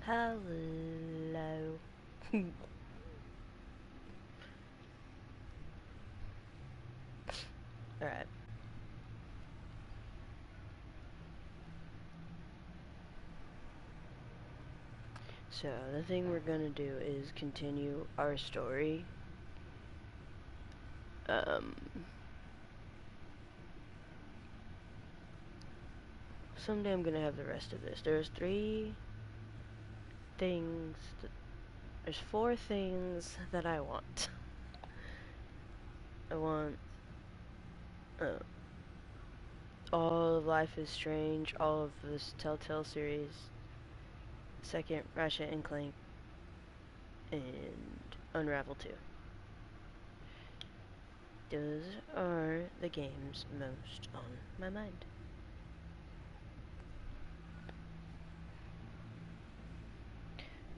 Hello. Alright. So, the thing we're gonna do is continue our story. Someday I'm gonna have the rest of this. There's there's four things that I want. I want, uh, all of Life is Strange, all of this Telltale series, second, Ratchet and Clank, and Unravel 2. Those are the games most on my mind.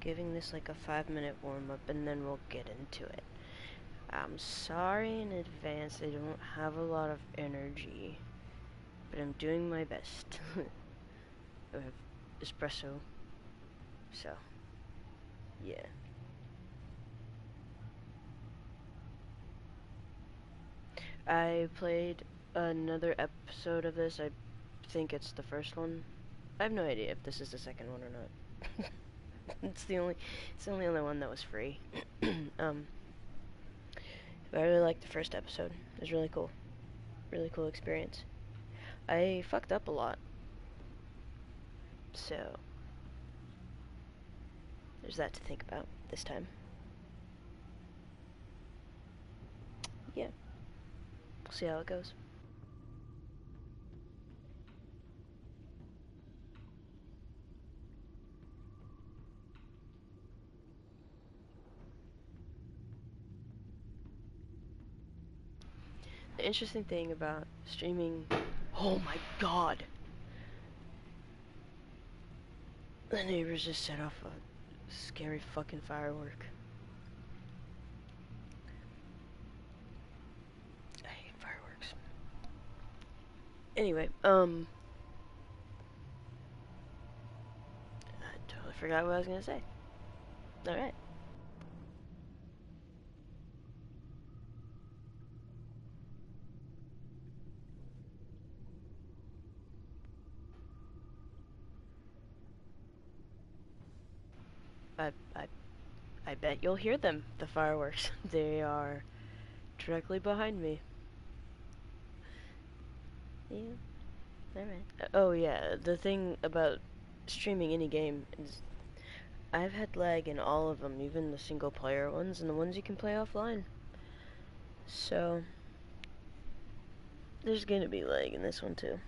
Giving this like a 5-minute warm-up and then we'll get into it. I'm sorry in advance I don't have a lot of energy, but I'm doing my best. I have espresso, so yeah. I played another episode of this. I think it's the first one. I have no idea if this is the second one or not. it's the only other one that was free. But I really liked the first episode. It was really cool. Really cool experience. I fucked up a lot. So there's that to think about this time. Yeah. We'll see how it goes. The interesting thing about streaming... Oh my god! The neighbors just set off a scary fucking firework. I hate fireworks. Anyway, I totally forgot what I was gonna say. Alright. I, I, I bet you'll hear them, the fireworks. They are directly behind me. Yeah, alright. Oh yeah, the thing about streaming any game is I've had lag in all of them, even the single player ones and the ones you can play offline. So, there's gonna be lag in this one too.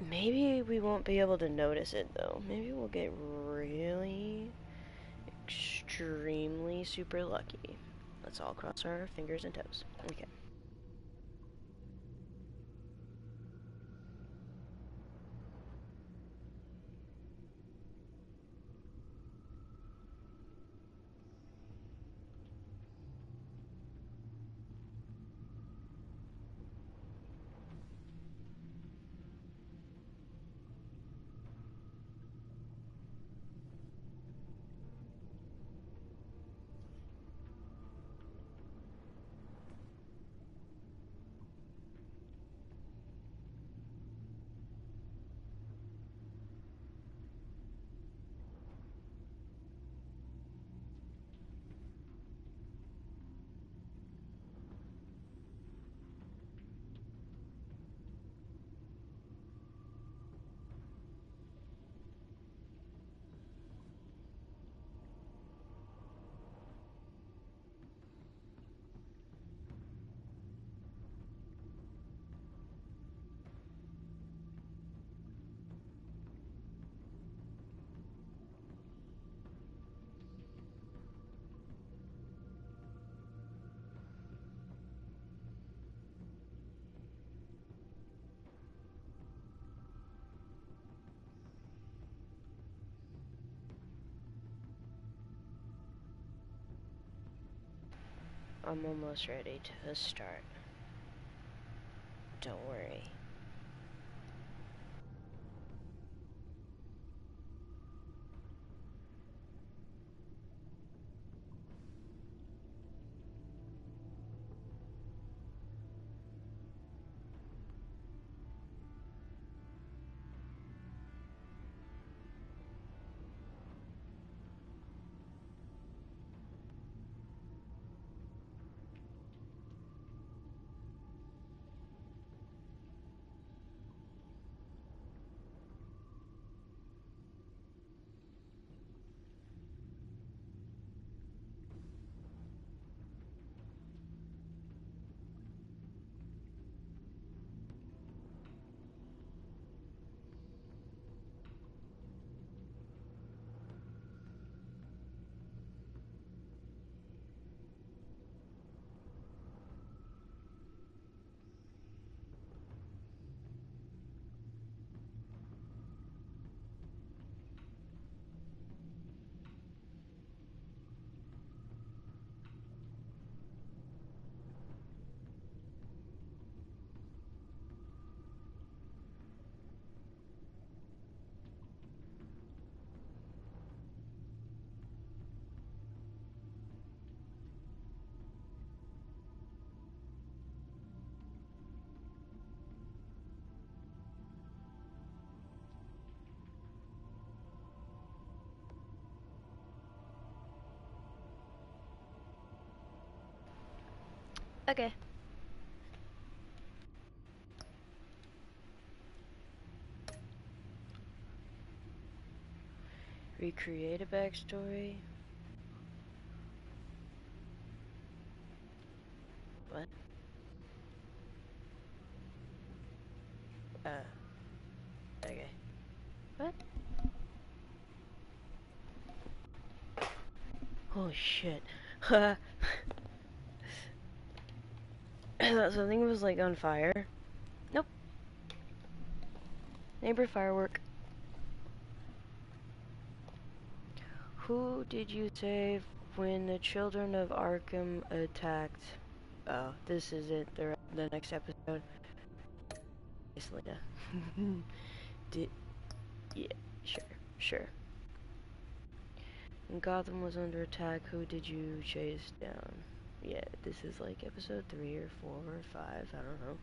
Maybe we won't be able to notice it though. Maybe we'll get really, extremely super lucky. Let's all cross our fingers and toes. Okay. I'm almost ready to start. Don't worry. Okay. Recreate a backstory. What? Okay. What? Holy shit. Something was like on fire. Nope. Neighbor firework. Who did you save when the children of Arkham attacked? Oh, this is it. The next episode. It's Lotta. Yeah, sure. When Gotham was under attack, who did you chase down? Yeah, this is like episode 3 or 4 or 5, I don't know.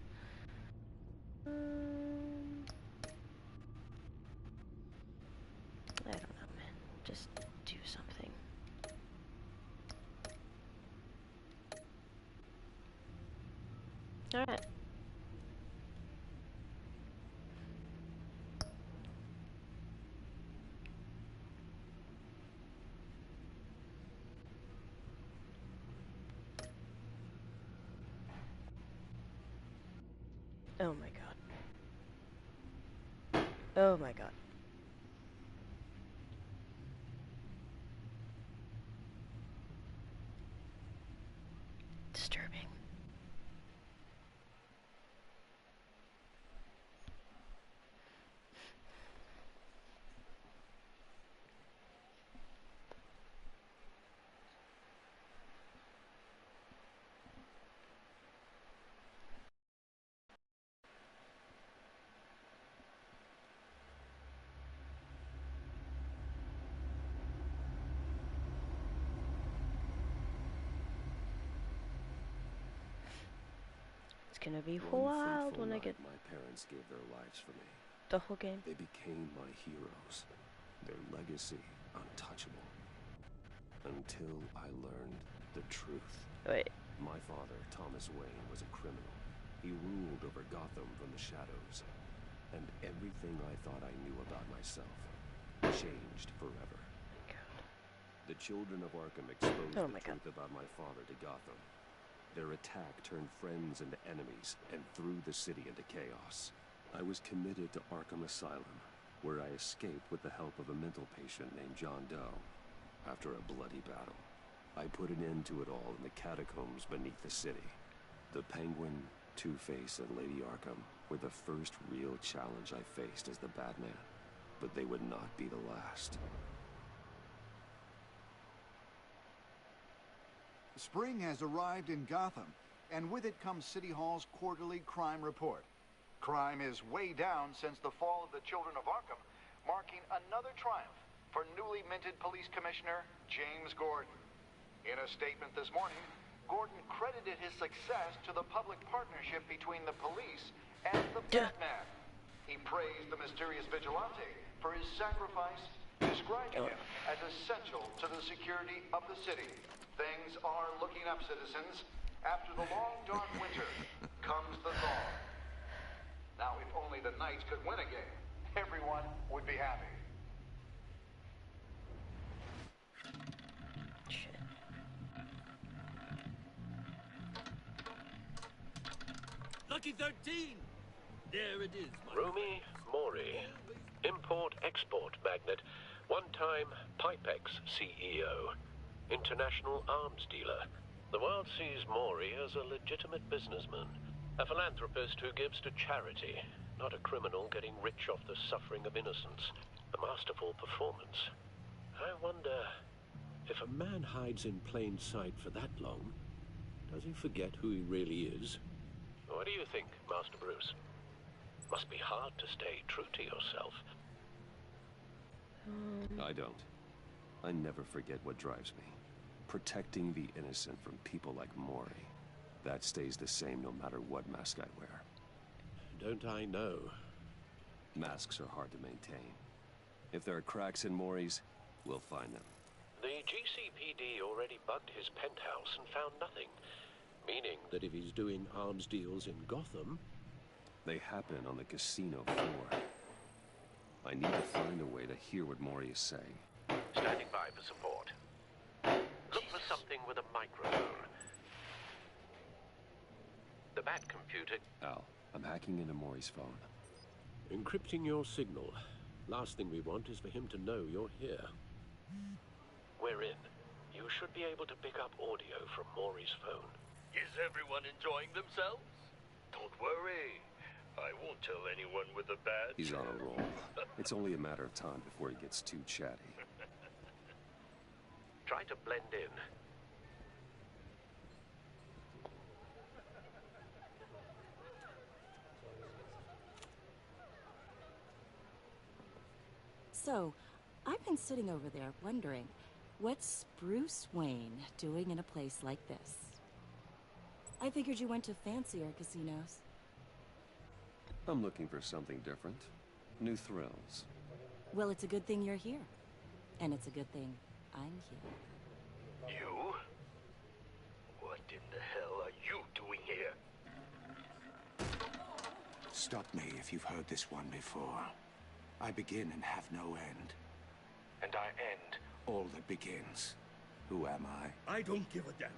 I don't know, man. Just do something. Alright. Oh my god. Oh my god. Disturbing. It's gonna be wild when I get my parents gave their lives for me. the whole game. They became my heroes. Their legacy untouchable. Until I learned the truth. Wait. My father, Thomas Wayne, was a criminal. He ruled over Gotham from the shadows. And everything I thought I knew about myself changed forever. God. The children of Arkham exposed Oh the my God. truth about my father to Gotham. Their attack turned friends into enemies and threw the city into chaos. I was committed to Arkham Asylum, where I escaped with the help of a mental patient named John Doe. After a bloody battle, I put an end to it all in the catacombs beneath the city. The Penguin, Two-Face, and Lady Arkham were the first real challenge I faced as the Batman, but they would not be the last. Spring has arrived in Gotham, and with it comes City Hall's quarterly crime report. Crime is way down since the fall of the Children of Arkham, marking another triumph for newly minted Police Commissioner James Gordon. In a statement this morning, Gordon credited his success to the public partnership between the police and the Batman. He praised the mysterious vigilante for his sacrifice, describing him as essential to the security of the city. Things are looking up, citizens. After the long, dark winter comes the thaw. Now, if only the Knights could win a game, everyone would be happy. Shit. Lucky 13! There it is, my Rumi Mori, import-export magnate, one-time Pipex CEO, international arms dealer. The world sees Mori as a legitimate businessman, a philanthropist who gives to charity, not a criminal getting rich off the suffering of innocence. A masterful performance. I wonder, if a man hides in plain sight for that long, does he forget who he really is? What do you think, Master Bruce? Must be hard to stay true to yourself. I don't. I never forget what drives me. Protecting the innocent from people like Mori. That stays the same no matter what mask I wear. Don't I know? Masks are hard to maintain. If there are cracks in Mori's, we'll find them. The GCPD already bugged his penthouse and found nothing. Meaning? That if he's doing arms deals in Gotham, They happen on the casino floor. I need to find a way to hear what Mori is saying. Standing by for support. Look for something with a microphone. The Bat computer. Al, I'm hacking into Mori's phone. encrypting your signal. Last thing we want is for him to know you're here. We're in. You should be able to pick up audio from Maury's phone. Is everyone enjoying themselves? Don't worry. I won't tell anyone with a badge. He's on a roll. It's only a matter of time before he gets too chatty. Try to blend in. So, I've been sitting over there wondering, what's Bruce Wayne doing in a place like this? I figured you went to fancier casinos. I'm looking for something different. New thrills. Well, it's a good thing you're here. And it's a good thing I'm here. You? What in the hell are you doing here? Stop me if you've heard this one before. I begin and have no end. And I end all that begins. Who am I? I don't give a damn.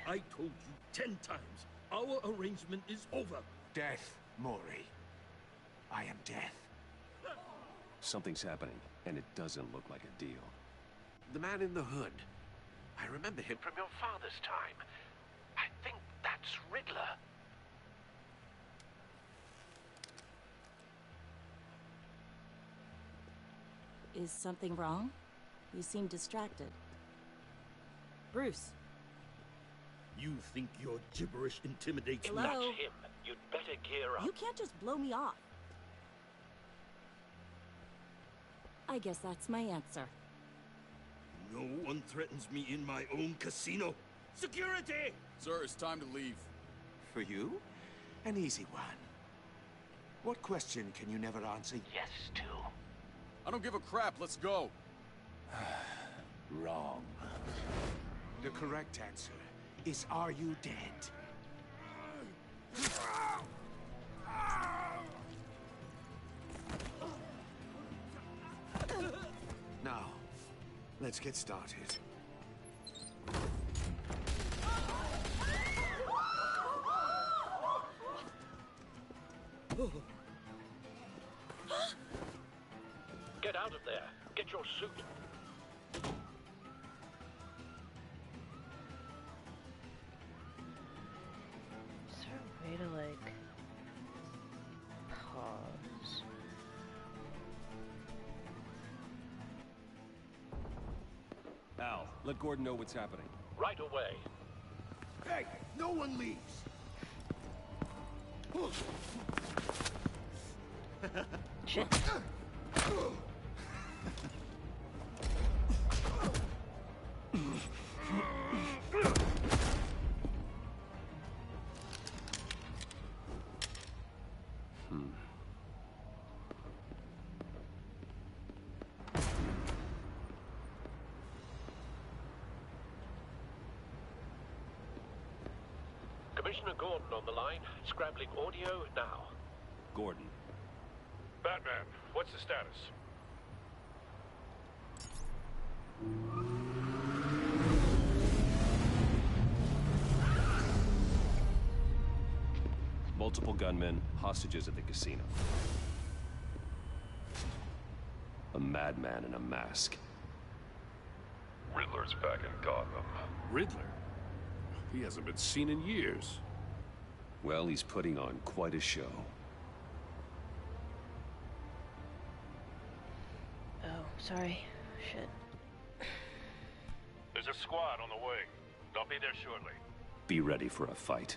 I told you 10 times. Our arrangement is over. Death, Mori. I am death. Something's happening, and it doesn't look like a deal. The man in the hood. I remember him from your father's time. I think that's Riddler. Is something wrong? You seem distracted. Bruce. You think your gibberish intimidates me? Hello? That's him. You'd better gear up. You can't just blow me off. I guess that's my answer. No one threatens me in my own casino. Security! Sir, it's time to leave. For you? An easy one. What question can you never answer? Yes, to. I don't give a crap, let's go. Wrong. The correct answer is, are you dead? Now, let's get started. Get out of there. Get your suit. Is there a way to, like, pause? Al, let Gordon know what's happening. Right away. Hey, no one leaves! Shit. Commissioner Gordon on the line. Scrambling audio now. Gordon. Batman, what's the status? Multiple gunmen, hostages at the casino. A madman in a mask. Riddler's back in Gotham. Riddler? He hasn't been seen in years. Well, he's putting on quite a show. Oh, sorry. Shit. There's a squad on the way. They'll be there shortly. Be ready for a fight.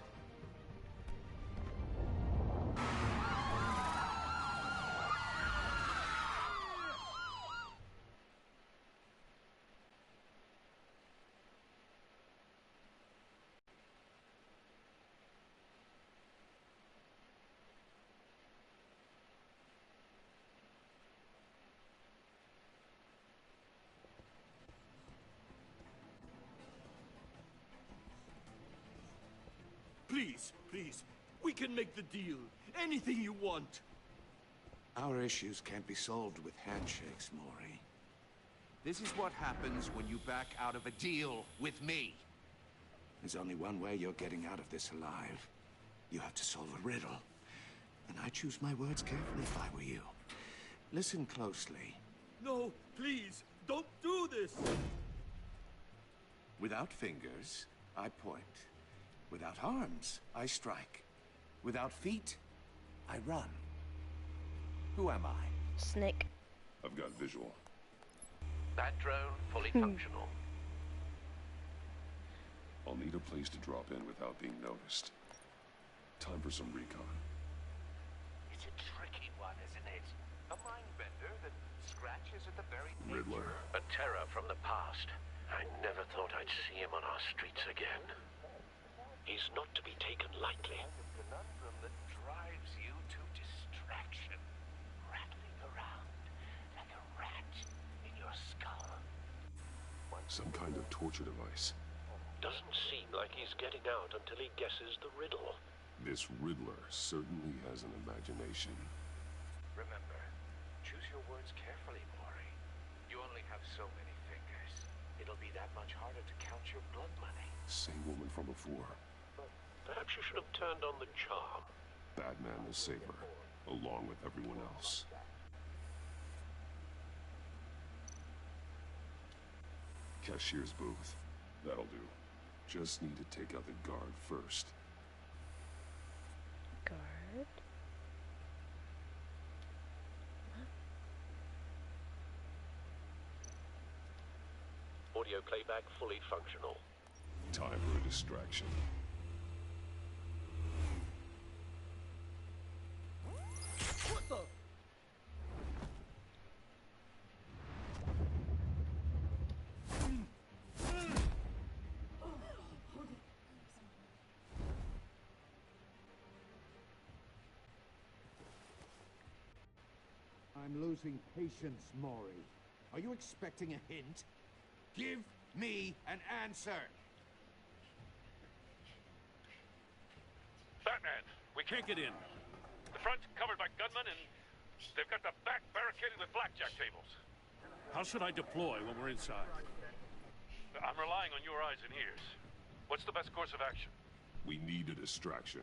Please, please. We can make the deal. Anything you want. Our issues can't be solved with handshakes, Maury. This is what happens when you back out of a deal with me. There's only one way you're getting out of this alive. You have to solve a riddle. And I choose my words carefully if I were you. Listen closely. No, please, don't do this! Without fingers, I point. Without arms, I strike. Without feet, I run. Who am I? Snake. I've got visual. That drone fully functional. I'll need a place to drop in without being noticed. Time for some recon. It's a tricky one, isn't it? A mind bender that scratches at the very Riddler. A terror from the past. I never thought I'd see him on our streets again. He's not to be taken lightly. The conundrum that drives you to distraction, rattling around like a rat in your skull. Some kind of torture device. Doesn't seem like he's getting out until he guesses the riddle. This Riddler certainly has an imagination. Remember, choose your words carefully, Maury. You only have so many fingers. It'll be that much harder to count your blood money. Same woman from before. Perhaps you should have turned on the charm. Batman will save her, along with everyone else. Cashier's booth. That'll do. Just need to take out the guard first. Guard? Audio playback fully functional. Time for a distraction. What the? I'm losing patience, Maury. Are you expecting a hint? Give me an answer! Batman, we can't get in. The front's covered by gunmen, and they've got the back barricaded with blackjack tables. How should I deploy when we're inside? I'm relying on your eyes and ears. What's the best course of action? We need a distraction.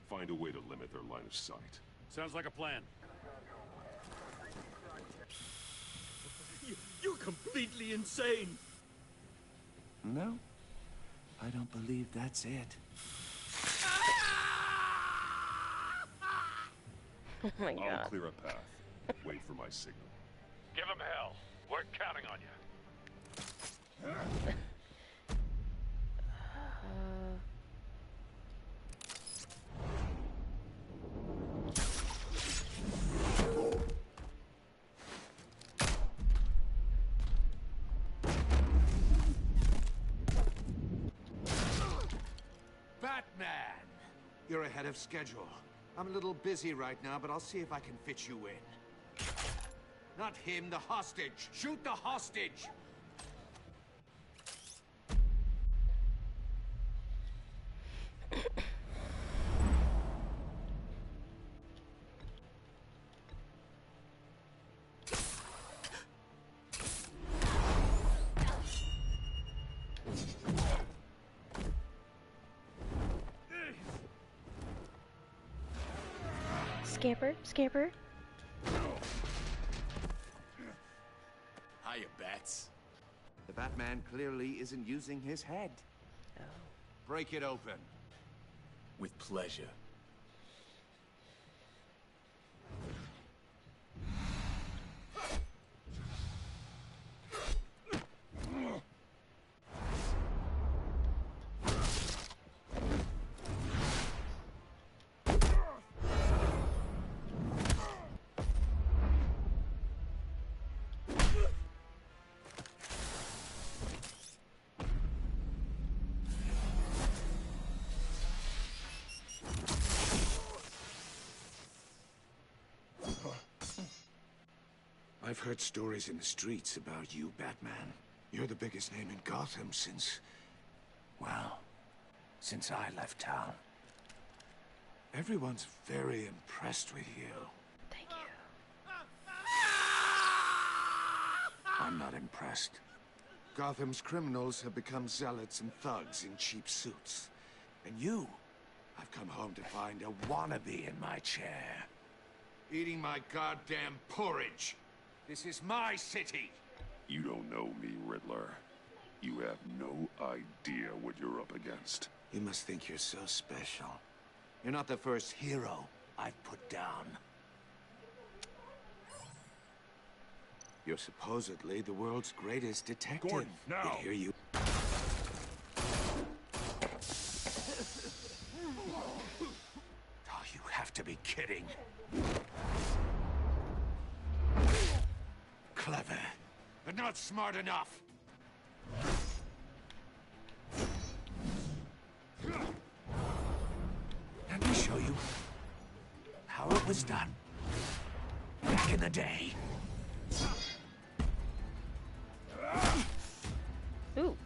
Find a way to limit their line of sight. Sounds like a plan. You're completely insane! No, I don't believe that's it. Oh my I'll god. clear a path. Wait for my signal. Give them hell. We're counting on you. Batman! You're ahead of schedule. I'm a little busy right now, but I'll see if I can fit you in. Not him, the hostage! Shoot the hostage! Scamper, scamper. Hiya, bats. The Batman clearly isn't using his head. Oh. Break it open. With pleasure. I've heard stories in the streets about you, Batman. You're the biggest name in Gotham since... well, since I left town. Everyone's very impressed with you. Thank you. I'm not impressed. Gotham's criminals have become zealots and thugs in cheap suits. And you, I've come home to find a wannabe in my chair. Eating my goddamn porridge. This is my city. You don't know me, Riddler. You have no idea what you're up against. You must think you're so special. You're not the first hero I've put down. You're supposedly the world's greatest detective. Gordon, now! Yet here you... Oh, you have to be kidding. Clever, but not smart enough. Let me show you how it was done back in the day. Ooh.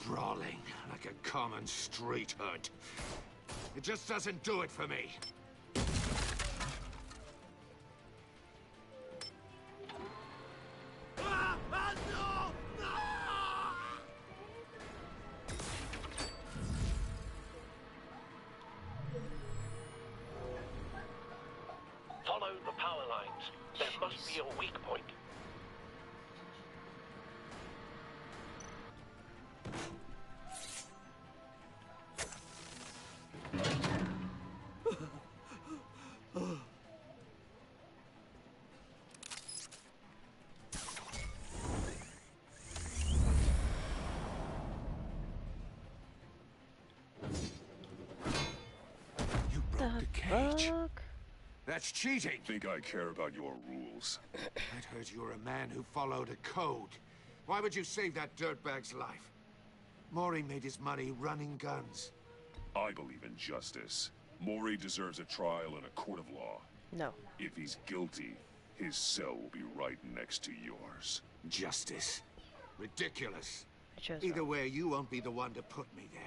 Brawling like a common street hood. It just doesn't do it for me. Follow the power lines. There must be a weak point. You broke the cage. Fuck? That's cheating. Think I care about your rules? I'd heard you were a man who followed a code. Why would you save that dirtbag's life? Maury made his money running guns. I believe in justice. Maury deserves a trial in a court of law. No. If he's guilty, his cell will be right next to yours. Justice. Ridiculous. I chose Either wrong. way, you won't be the one to put me there.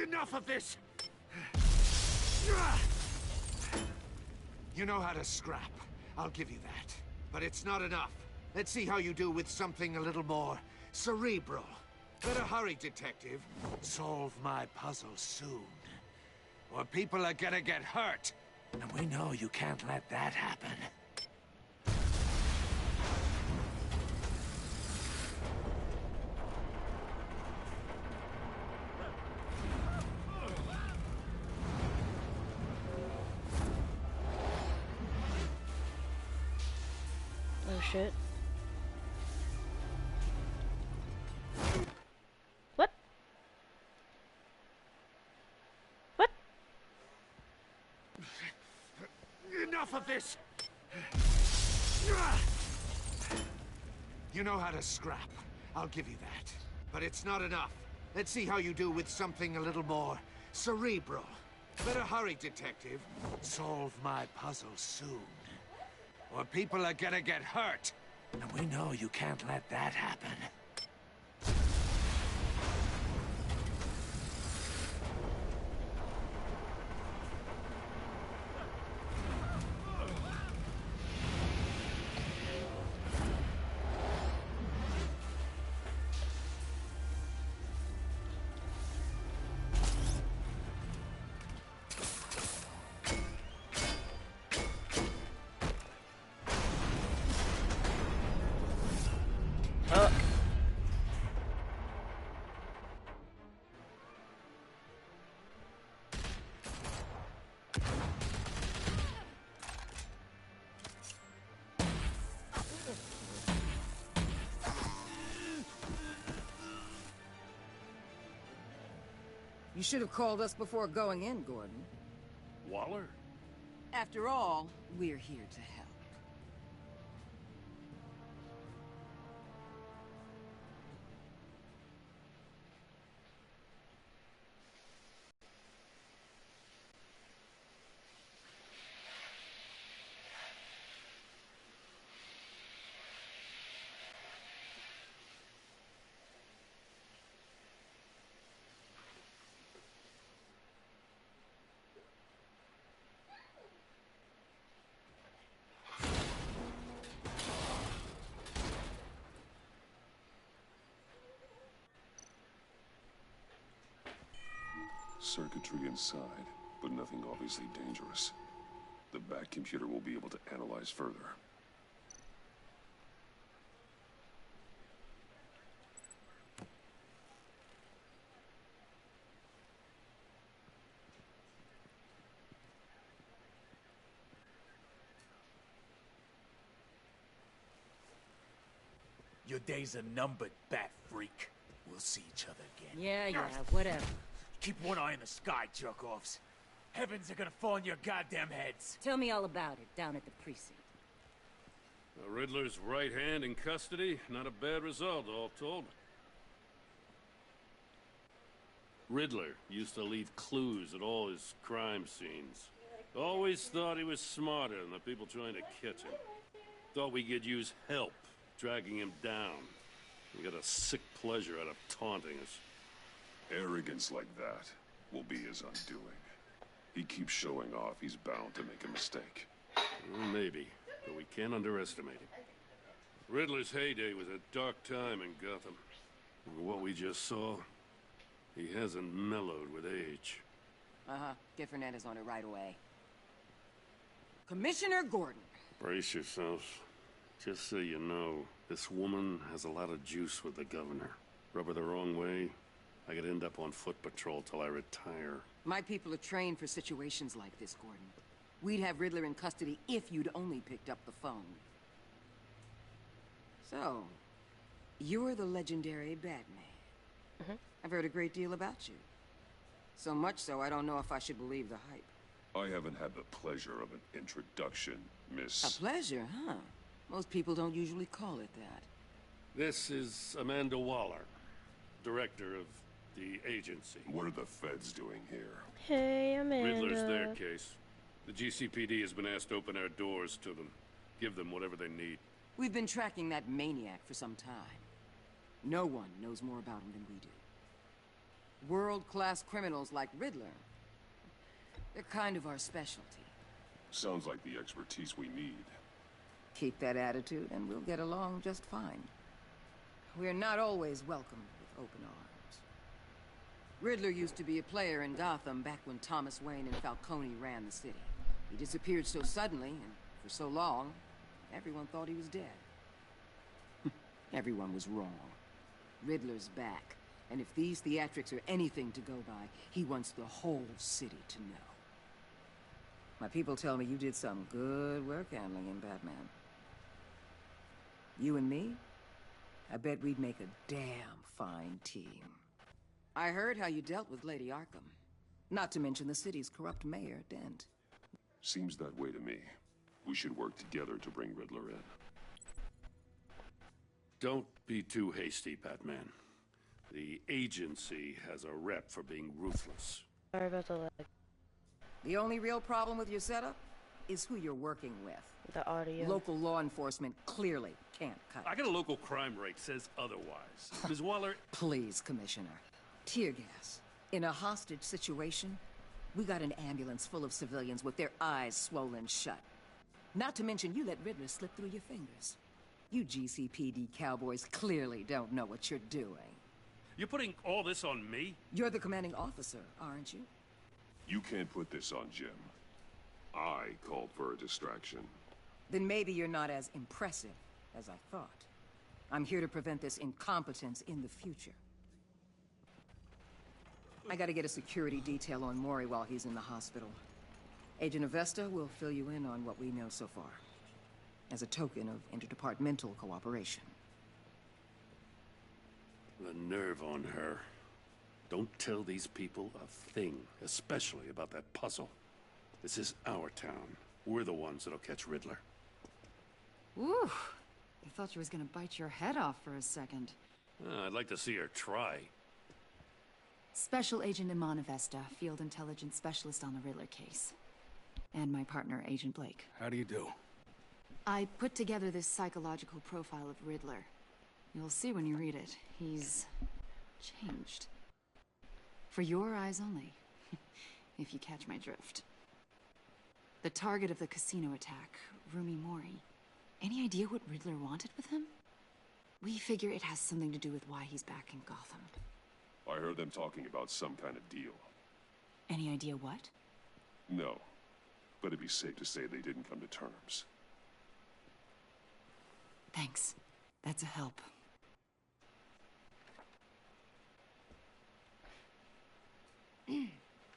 Enough of this! You know how to scrap. I'll give you that. But it's not enough. Let's see how you do with something a little more cerebral. Better hurry, detective. Solve my puzzle soon. Or people are gonna get hurt. And we know you can't let that happen. Oh shit. What? What? Enough of this! You know how to scrap. I'll give you that. But it's not enough. Let's see how you do with something a little more cerebral. Better hurry, detective. Solve my puzzle soon. Or people are gonna get hurt. And we know you can't let that happen. You should have called us before going in, Gordon. Waller? After all, we're here to help. Circuitry inside, but nothing obviously dangerous. The back computer will be able to analyze further. Your days are numbered, bat freak. We'll see each other again. Yeah, whatever. Keep one eye in the sky, jerk-offs. Heavens are gonna fall on your goddamn heads. Tell me all about it down at the precinct. The Riddler's right hand in custody. Not a bad result, all told. Riddler used to leave clues at all his crime scenes. Always thought he was smarter than the people trying to catch him. Thought we could use help dragging him down. He got a sick pleasure out of taunting us. Arrogance like that will be his undoing. He keeps showing off, he's bound to make a mistake. Well, maybe, but we can't underestimate him. Riddler's heyday was a dark time in Gotham. And what we just saw, he hasn't mellowed with age. Get Fernandez on it right away. Commissioner Gordon. Brace yourselves. Just so you know, this woman has a lot of juice with the governor. Rub her the wrong way, I could end up on foot patrol till I retire. My people are trained for situations like this, Gordon. We'd have Riddler in custody if you'd only picked up the phone. So, you're the legendary Batman. I've heard a great deal about you. So much so, I don't know if I should believe the hype. I haven't had the pleasure of an introduction, Miss... A pleasure, huh? Most people don't usually call it that. This is Amanda Waller, director of the agency. What are the feds doing here? Hey, Amanda. Riddler's their case. The GCPD has been asked to open our doors to them. Give them whatever they need. We've been tracking that maniac for some time. No one knows more about him than we do. World-class criminals like Riddler. They're kind of our specialty. Sounds like the expertise we need. Keep that attitude and we'll get along just fine. We're not always welcomed with open arms. Riddler used to be a player in Gotham back when Thomas Wayne and Falcone ran the city. He disappeared so suddenly and for so long, everyone thought he was dead. Everyone was wrong. Riddler's back, and if these theatrics are anything to go by, he wants the whole city to know. My people tell me you did some good work handling him, Batman. You and me? I bet we'd make a damn fine team. I heard how you dealt with Lady Arkham. Not to mention the city's corrupt mayor, Dent. Seems that way to me. We should work together to bring Riddler in. Don't be too hasty, Batman. The agency has a rep for being ruthless. Sorry about the lag. The only real problem with your setup is who you're working with. The audio. Local law enforcement clearly can't cut it. I got a local crime rate says otherwise. Ms. Waller... Please, Commissioner. Tear gas. In a hostage situation, we got an ambulance full of civilians with their eyes swollen shut. Not to mention you let Riddler slip through your fingers. You GCPD cowboys clearly don't know what you're doing. You're putting all this on me? You're the commanding officer, aren't you? You can't put this on Jim. I called for a distraction. Then maybe you're not as impressive as I thought. I'm here to prevent this incompetence in the future. I gotta get a security detail on Mori while he's in the hospital. Agent Avesta will fill you in on what we know so far, as a token of interdepartmental cooperation. The nerve on her. Don't tell these people a thing, especially about that puzzle. This is our town. We're the ones that'll catch Riddler. Ooh, I thought she was gonna bite your head off for a second. I'd like to see her try. Special Agent Iman Avesta, Field Intelligence Specialist on the Riddler case. And my partner, Agent Blake. How do you do? I put together this psychological profile of Riddler. You'll see when you read it. He's changed. For your eyes only, if you catch my drift. The target of the casino attack, Rumi Mori. Any idea what Riddler wanted with him? We figure it has something to do with why he's back in Gotham. I heard them talking about some kind of deal. Any idea what? No, but it'd be safe to say they didn't come to terms. Thanks. That's a help.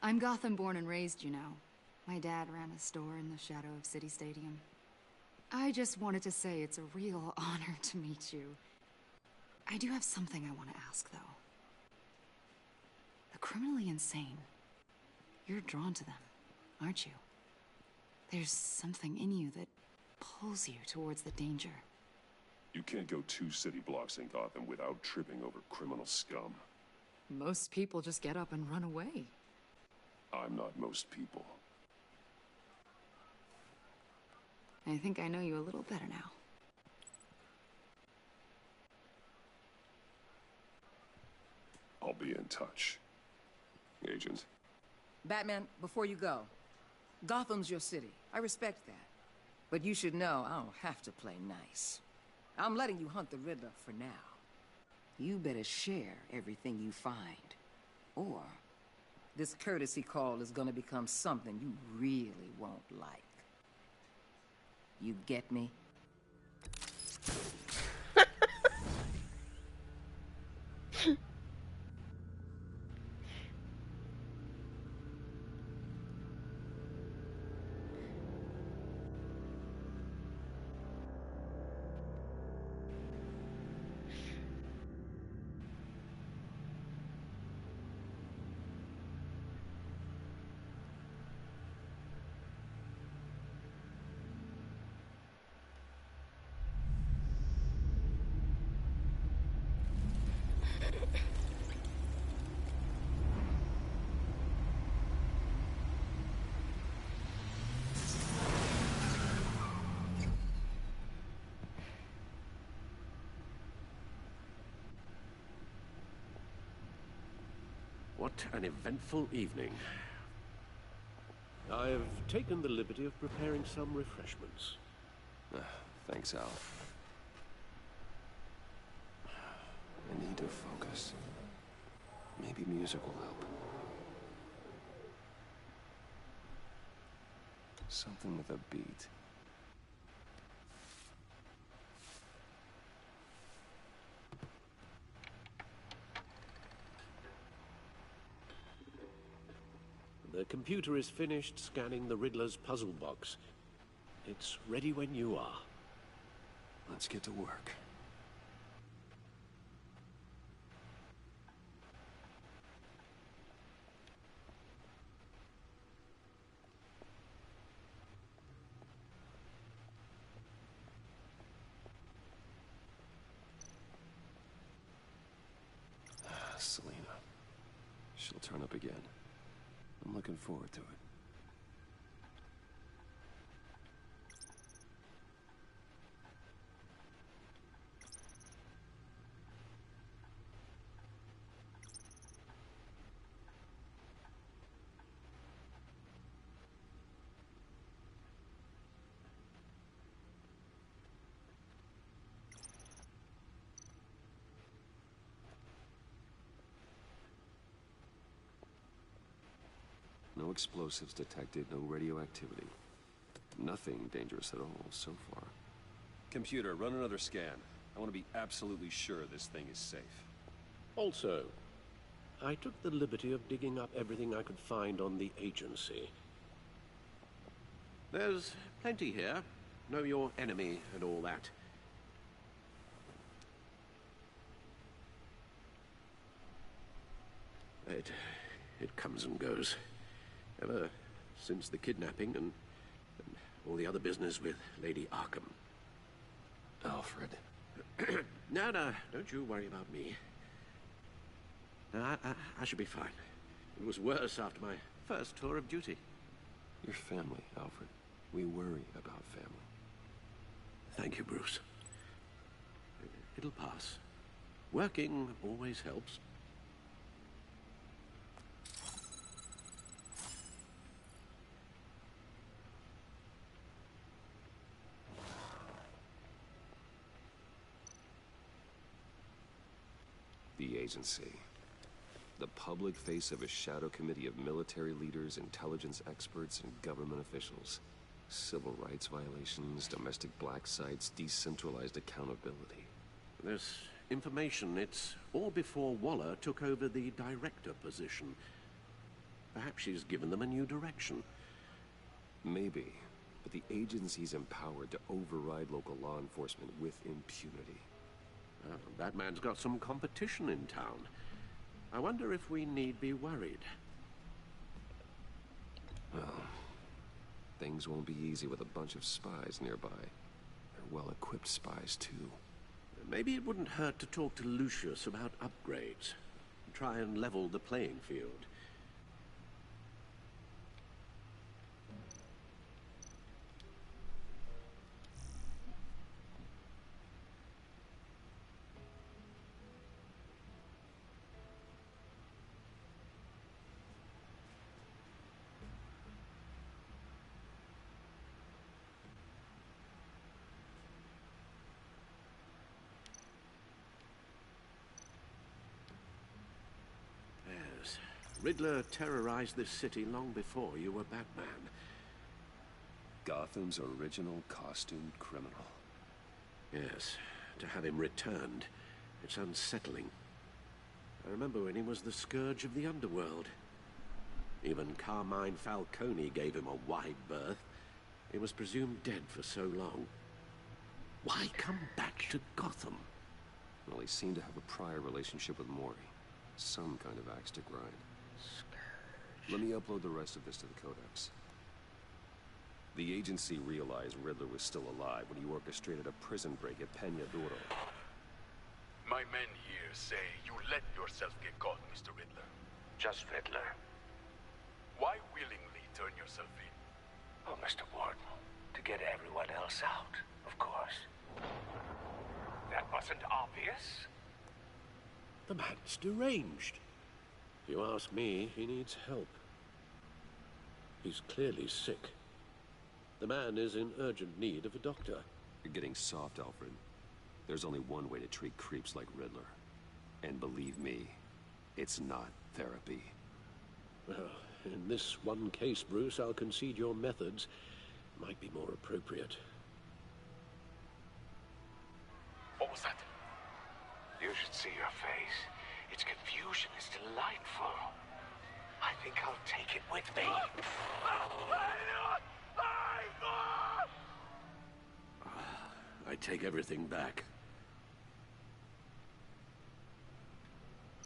I'm Gotham born and raised, you know. My dad ran a store in the shadow of City Stadium. I just wanted to say it's a real honor to meet you. I do have something I want to ask, though. The criminally insane. You're drawn to them, aren't you? There's something in you that pulls you towards the danger. You can't go 2 city blocks in Gotham without tripping over criminal scum. Most people just get up and run away. I'm not most people. I think I know you a little better now. I'll be in touch. Agent. Batman, before you go, Gotham's your city. I respect that. But you should know I don't have to play nice. I'm letting you hunt the Riddler for now. You better share everything you find. Or this courtesy call is gonna become something you really won't like. You get me? What an eventful evening. I've taken the liberty of preparing some refreshments. Thanks, Al. I need to focus. Maybe music will help. Something with a beat. The computer is finished scanning the Riddler's puzzle box. It's ready when you are. Let's get to work. Selena. She'll turn up again. I'm looking forward to it. No explosives detected, no radioactivity. Nothing dangerous at all so far. Computer, run another scan. I want to be absolutely sure this thing is safe. Also, I took the liberty of digging up everything I could find on the agency. There's plenty here. Know your enemy and all that. It comes and goes. Ever since the kidnapping and all the other business with Lady Arkham. Alfred. No, don't you worry about me. No, I should be fine. It was worse after my first tour of duty. Your family, Alfred. We worry about family. Thank you, Bruce. It'll pass. Working always helps. The agency. The public face of a shadow committee of military leaders, intelligence experts, and government officials. Civil rights violations, domestic black sites, decentralized accountability. This information, it's all before Waller took over the director position. Perhaps she's given them a new direction. Maybe, but the agency's empowered to override local law enforcement with impunity. Well, that man's got some competition in town. I wonder if we need be worried. Well, things won't be easy with a bunch of spies nearby. They're well-equipped spies, too. Maybe it wouldn't hurt to talk to Lucius about upgrades. Try and level the playing field. Riddler terrorized this city long before you were Batman. Gotham's original costumed criminal. Yes, to have him returned, it's unsettling. I remember when he was the scourge of the underworld. Even Carmine Falcone gave him a wide berth. He was presumed dead for so long. Why come back to Gotham? Well, he seemed to have a prior relationship with Mori. Some kind of axe to grind. Let me upload the rest of this to the Codex. The agency realized Riddler was still alive when he orchestrated a prison break at Peña Duro. My men here say you let yourself get caught, Mr. Riddler. Just Riddler. Why willingly turn yourself in? Oh, Mr. Warden, to get everyone else out, of course. That wasn't obvious. The man's deranged. If you ask me, he needs help. He's clearly sick. The man is in urgent need of a doctor. You're getting soft, Alfred. There's only one way to treat creeps like Riddler. And believe me, it's not therapy. Well, in this one case, Bruce, I'll concede your methods might be more appropriate. What was that? You should see your face. Its confusion is delightful. I think I'll take it with me. I take everything back.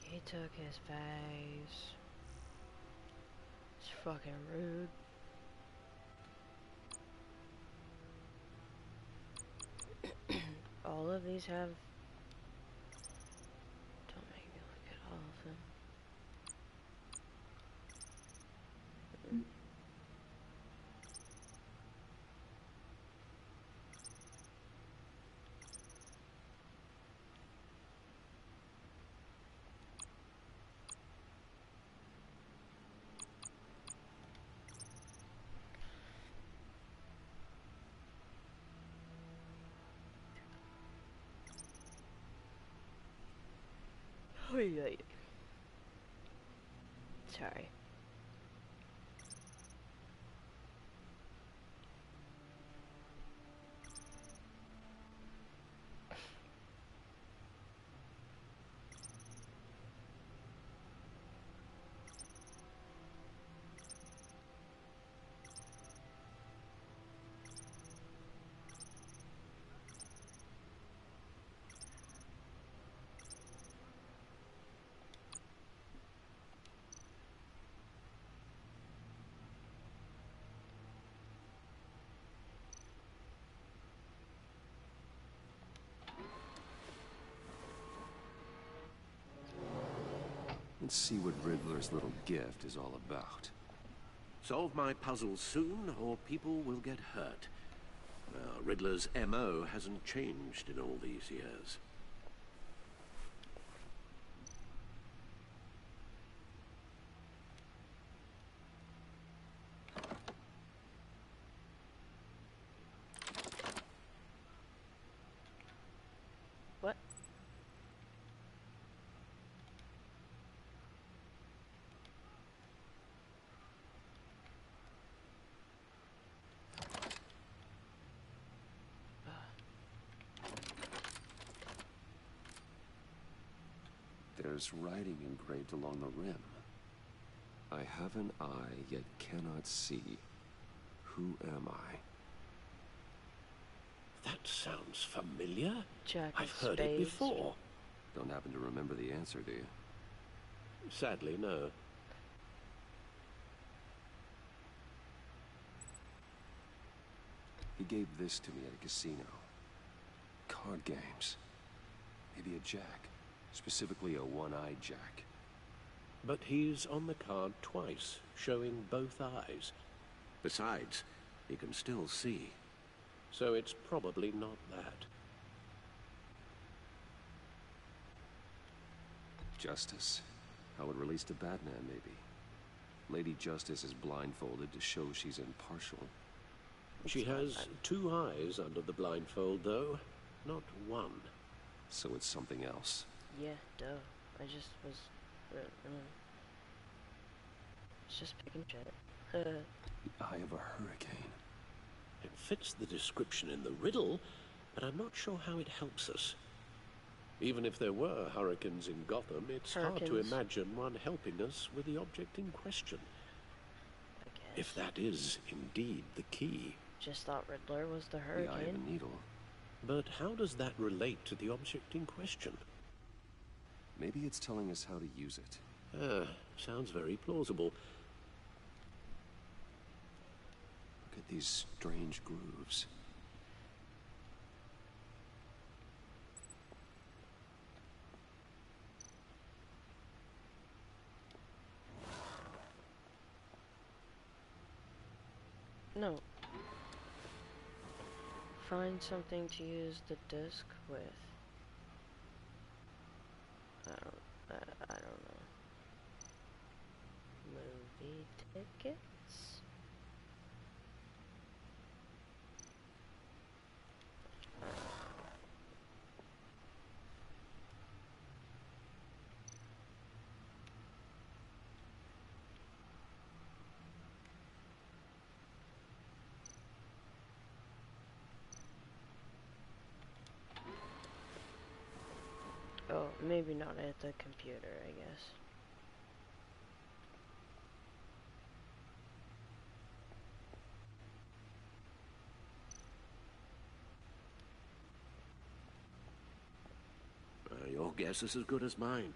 He took his face. It's fucking rude. All of these have... Don't make me look at all of them. Sorry. see what Riddler's little gift is all about. Solve my puzzles soon, or people will get hurt. Now, Riddler's M.O. hasn't changed in all these years. What? There's writing engraved along the rim. I have an eye, yet cannot see. Who am I? That sounds familiar. Jack I've heard it before. Don't happen to remember the answer, do you? Sadly, no. He gave this to me at a casino. Card games. Maybe a jack. Specifically a one-eyed jack. But he's on the card twice, showing both eyes. Besides, he can still see. So it's probably not that. Justice. How it relates to Batman, maybe. Lady Justice is blindfolded to show she's impartial. She has two eyes under the blindfold, though. Not one. So it's something else. Yeah, duh. I just was... it's just picking shit. The eye of a hurricane. It fits the description in the riddle, but I'm not sure how it helps us. Even if there were hurricanes in Gotham, it's hard to imagine one helping us with the object in question. If that is indeed the key. Just thought Riddler was the hurricane. The eye of a needle. But how does that relate to the object in question? Maybe it's telling us how to use it. Sounds very plausible. Look at these strange grooves. No. Find something to use the disc with. I don't know. Movie tickets? Oh, maybe not at the computer, I guess. Your guess is as good as mine.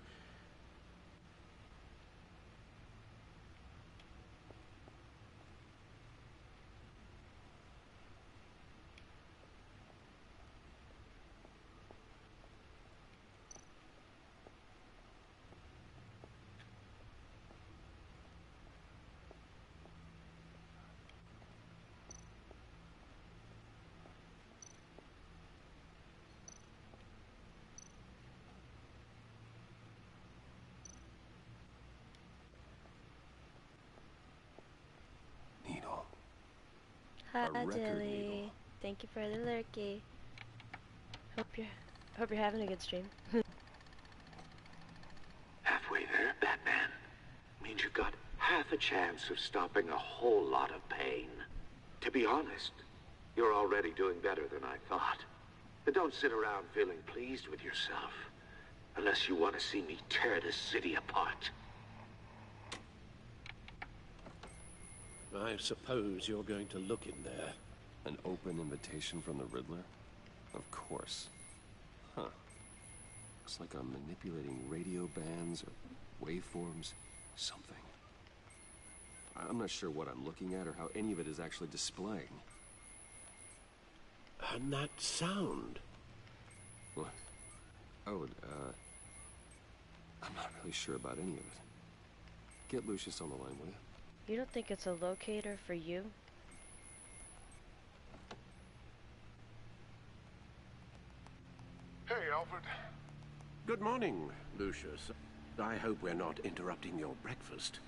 Hi, Dilly. Thank you for the lurky. Hope you're having a good stream. Halfway there, Batman. Means you got half a chance of stopping a whole lot of pain. To be honest, you're already doing better than I thought. But don't sit around feeling pleased with yourself. Unless you want to see me tear this city apart. I suppose you're going to look in there. An open invitation from the Riddler? Of course. Huh. Looks like I'm manipulating radio bands or waveforms. Something. I'm not sure what I'm looking at or how any of it is actually displaying. And that sound. What? Oh, I'm not really sure about any of it. Get Lucius on the line, will you? You don't think it's a locator for you? Hey, Alfred. Good morning, Lucius. I hope we're not interrupting your breakfast.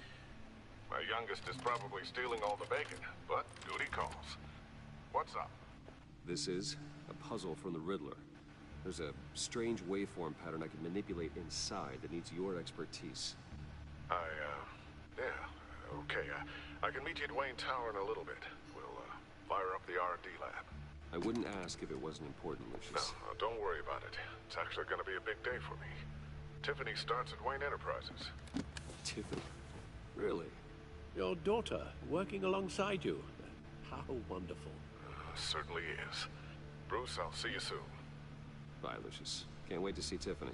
My youngest is probably stealing all the bacon, but duty calls. What's up? This is a puzzle from the Riddler. There's a strange waveform pattern I can manipulate inside that needs your expertise. Yeah, okay. I can meet you at Wayne Tower in a little bit. We'll, fire up the R&D lab. I wouldn't ask if it wasn't important, Lucius. No, don't worry about it. It's actually gonna be a big day for me. Tiffany starts at Wayne Enterprises. Tiffany? Really? Your daughter working alongside you. How wonderful. Certainly is. Bruce, I'll see you soon. Bye, Lucius. Can't wait to see Tiffany.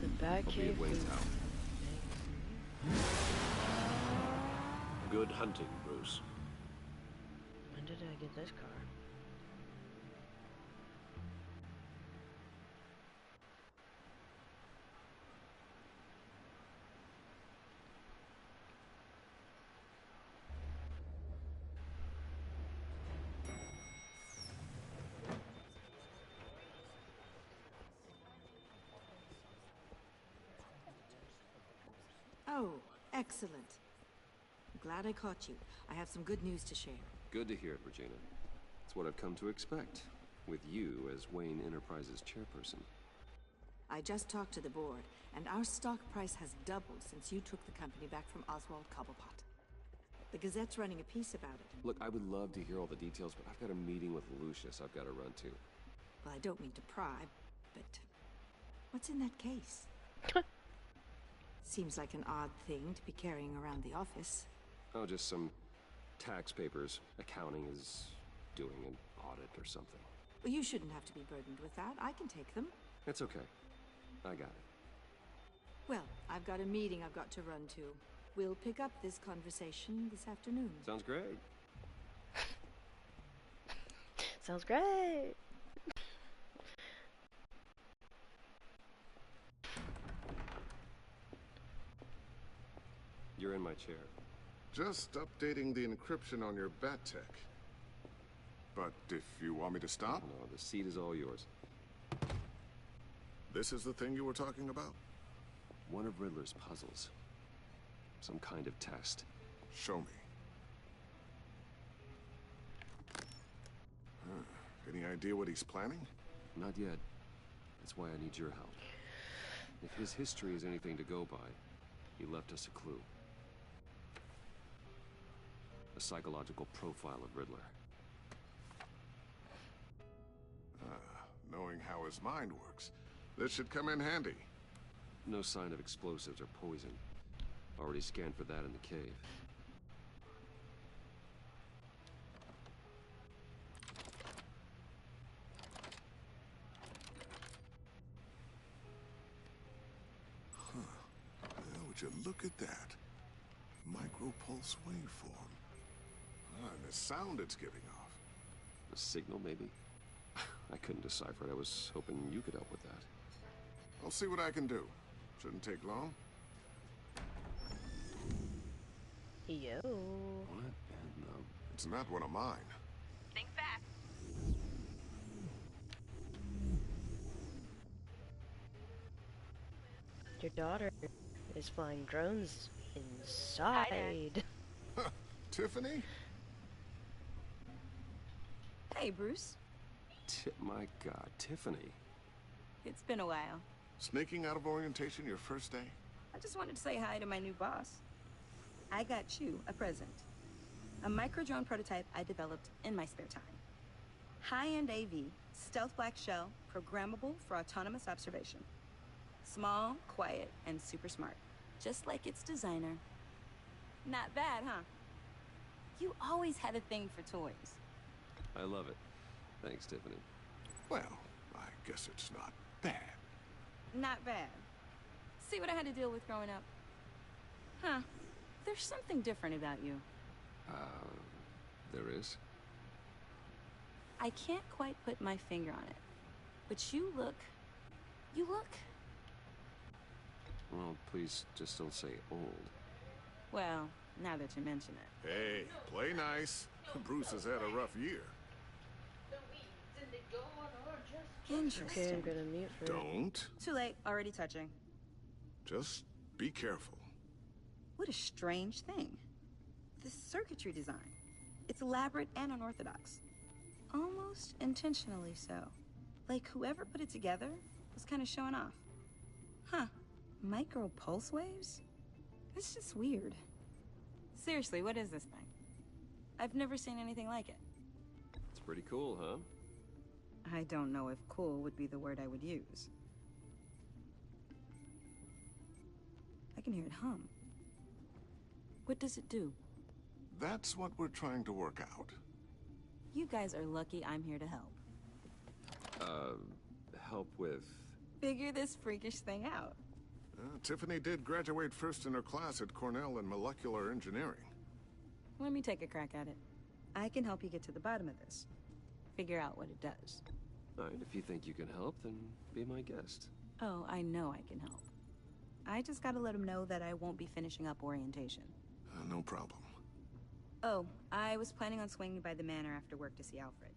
The back I'll be at Wayne Tower. Good hunting, Bruce. When did I get this car? Oh, excellent. Glad I caught you. I have some good news to share. Good to hear it, Regina. It's what I've come to expect, with you as Wayne Enterprises chairperson. I just talked to the board, and our stock price has doubled since you took the company back from Oswald Cobblepot. The Gazette's running a piece about it. Look, I would love to hear all the details, but I've got a meeting with Lucius I've got to run to. Well, I don't mean to pry, but what's in that case? Seems like an odd thing to be carrying around the office. Oh, just some tax papers. Accounting is doing an audit or something. Well, you shouldn't have to be burdened with that. I can take them. It's okay. I got it. Well, I've got a meeting I've got to run to. We'll pick up this conversation this afternoon. Sounds great. Sounds great. You're in my chair. Just updating the encryption on your bat tech. But if you want me to stop? No, the seat is all yours. This is the thing you were talking about? One of Riddler's puzzles. Some kind of test. Show me. Any idea what he's planning? Not yet. That's why I need your help. If his history is anything to go by, he left us a clue. A psychological profile of Riddler. Knowing how his mind works, this should come in handy. No sign of explosives or poison. Already scanned for that in the cave. Well, would you look at that? Micropulse waveform. And the sound it's giving off. A signal, maybe? I couldn't decipher it. I was hoping you could help with that. I'll see what I can do. Shouldn't take long. Yo. What in the... It's not one of mine. Think fast. Your daughter is flying drones inside. Tiffany? Hey, Bruce. My God, Tiffany. It's been a while. Sneaking out of orientation your first day? I just wanted to say hi to my new boss. I got you a present. A micro-drone prototype I developed in my spare time. High-end AV, stealth black shell, programmable for autonomous observation. Small, quiet, and super smart. Just like its designer. Not bad, huh? You always had a thing for toys. I love it. Thanks, Tiffany. Well, I guess it's not bad. Not bad. See what I had to deal with growing up? Huh. There's something different about you. There is? I can't quite put my finger on it. But you look... Well, please just don't say old. Well, now that you mention it. Hey, play nice. Bruce has had a rough year. Interesting. Okay, I'm gonna mute for Don't. Too late. Already touching. Just be careful. What a strange thing. This circuitry design. It's elaborate and unorthodox. Almost intentionally so. Like whoever put it together was kind of showing off. Huh. Micro pulse waves? It's just weird. Seriously, what is this thing? I've never seen anything like it. It's pretty cool, huh? I don't know if cool would be the word I would use. I can hear it hum. What does it do? That's what we're trying to work out. You guys are lucky I'm here to help. Help with... Figure this freakish thing out. Tiffany did graduate first in her class at Cornell in molecular engineering. Let me take a crack at it. I can help you get to the bottom of this. Figure out what it does. All right, if you think you can help, then be my guest. Oh, I know I can help. I just gotta let him know that I won't be finishing up orientation. No problem. Oh, I was planning on swinging by the manor after work to see Alfred.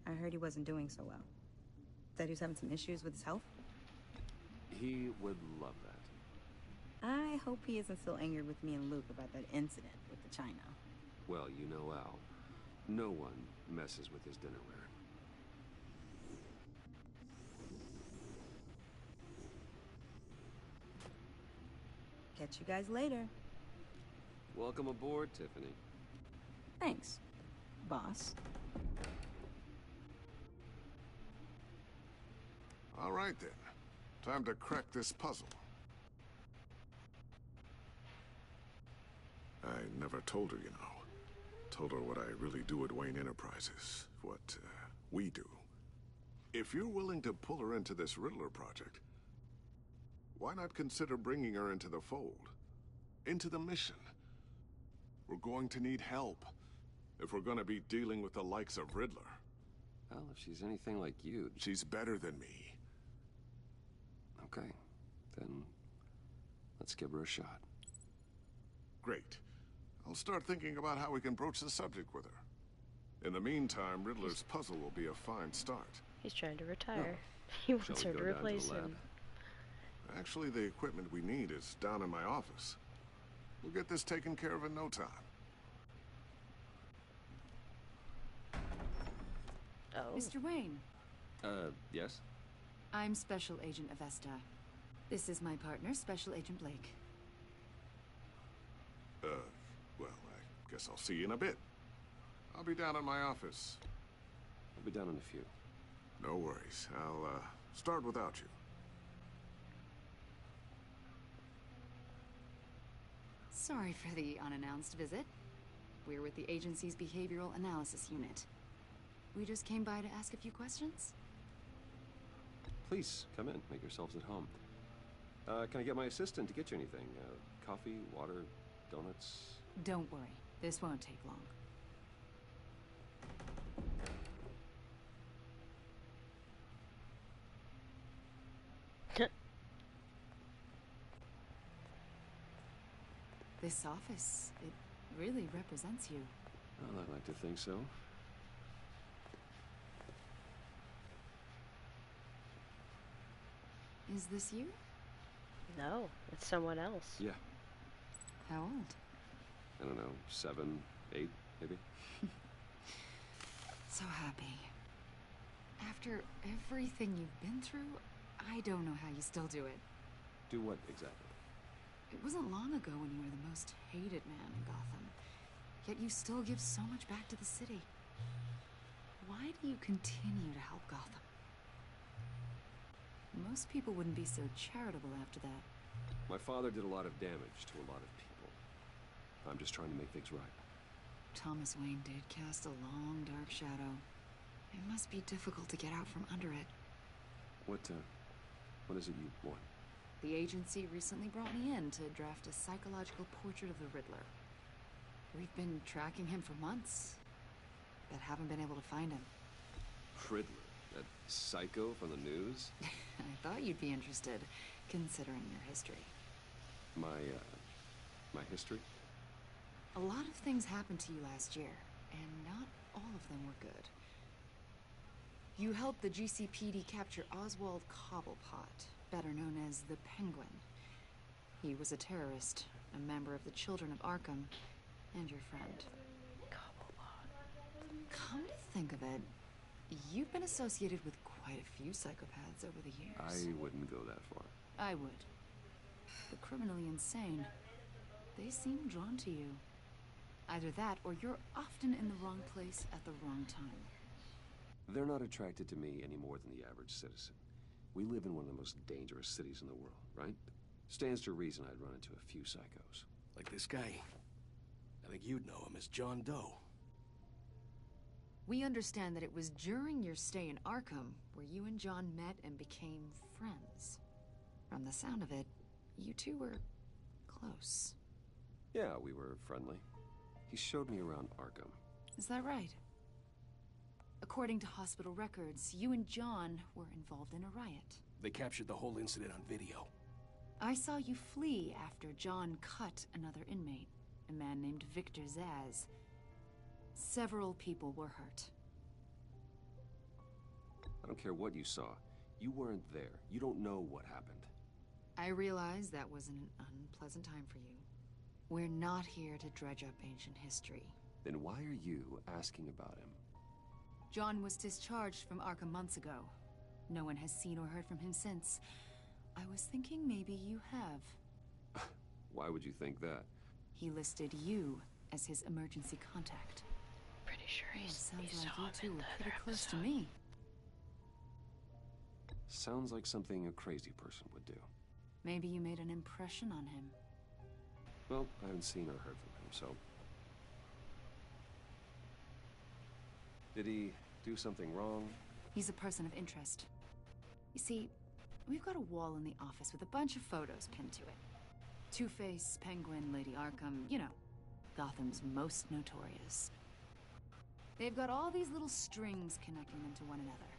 I heard he wasn't doing so well. That he was having some issues with his health? He would love that. I hope he isn't still angered with me and Luke about that incident with the china. Well, you know Al. No one messes with his dinnerware. Catch you guys later. Welcome aboard, Tiffany. Thanks, boss. All right, then. Time to crack this puzzle. I never told her, you know. Told her what I really do at Wayne Enterprises. What, we do. If you're willing to pull her into this Riddler project, why not consider bringing her into the fold? Into the mission? We're going to need help if we're going to be dealing with the likes of Riddler. Well, if she's anything like you... She's better than me. Okay, then let's give her a shot. Great. I'll start thinking about how we can broach the subject with her. In the meantime, Riddler's puzzle will be a fine start. He's trying to retire. He wants her to replace him. Actually, the equipment we need is down in my office. We'll get this taken care of in no time. Oh. Mr. Wayne. Yes? I'm Special Agent Avesta. This is my partner, Special Agent Blake. Well, I guess I'll see you in a bit. I'll be down in my office. I'll be down in a few. No worries. I'll, start without you. Sorry for the unannounced visit. We're with the agency's behavioral analysis unit. We just came by to ask a few questions. Please, come in. Make yourselves at home. Can I get my assistant to get you anything? Coffee, water, donuts? Don't worry. This won't take long. This office, it really represents you. Well, I'd like to think so. Is this you? No, it's someone else. Yeah. How old? I don't know, 7, 8, maybe? So happy. After everything you've been through, I don't know how you still do it. Do what, exactly? It wasn't long ago when you were the most hated man in Gotham. Yet you still give so much back to the city. Why do you continue to help Gotham? Most people wouldn't be so charitable after that. My father did a lot of damage to a lot of people. I'm just trying to make things right. Thomas Wayne did cast a long, dark shadow. It must be difficult to get out from under it. What is it you want? The agency recently brought me in to draft a psychological portrait of the Riddler. We've been tracking him for months, but haven't been able to find him. Riddler? That psycho from the news? I thought you'd be interested, considering your history. My history? A lot of things happened to you last year, and not all of them were good. You helped the GCPD capture Oswald Cobblepot, better known as the Penguin. He was a terrorist, a member of the Children of Arkham, and your friend. Come to think of it, you've been associated with quite a few psychopaths over the years. I wouldn't go that far. I would. The criminally insane, they seem drawn to you. Either that, or you're often in the wrong place at the wrong time. They're not attracted to me any more than the average citizen. We live in one of the most dangerous cities in the world, right? Stands to reason I'd run into a few psychos. Like this guy. I think you'd know him as John Doe. We understand that it was during your stay in Arkham where you and John met and became friends. From the sound of it, you two were close. Yeah, we were friendly. He showed me around Arkham. Is that right? According to hospital records, you and John were involved in a riot. They captured the whole incident on video. I saw you flee after John cut another inmate, a man named Victor Zaz. Several people were hurt. I don't care what you saw. You weren't there. You don't know what happened. I realize that was an unpleasant time for you. We're not here to dredge up ancient history. Then why are you asking about him? John was discharged from Arkham months ago. No one has seen or heard from him since. I was thinking maybe you have. Why would you think that? He listed you as his emergency contact. Pretty sure sounds like you two were pretty close to me. Sounds like something a crazy person would do. Maybe you made an impression on him. Well, I haven't seen or heard from him, so... Did he do something wrong? He's a person of interest. You see, we've got a wall in the office with a bunch of photos pinned to it. Two-Face, Penguin, Lady Arkham, you know, Gotham's most notorious. They've got all these little strings connecting them to one another,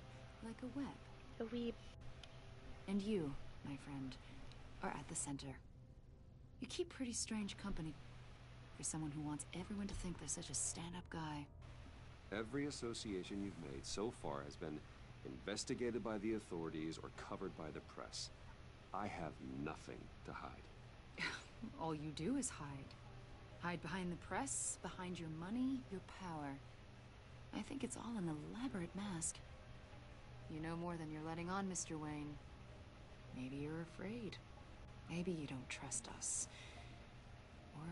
like a web. A weeb. And you, my friend, are at the center. You keep pretty strange company for someone who wants everyone to think they're such a stand-up guy. Every association you've made so far has been investigated by the authorities or covered by the press. I have nothing to hide. All you do is hide. Hide behind the press, behind your money, your power. I think it's all an elaborate mask. You know more than you're letting on, Mr. Wayne. Maybe you're afraid. Maybe you don't trust us. Or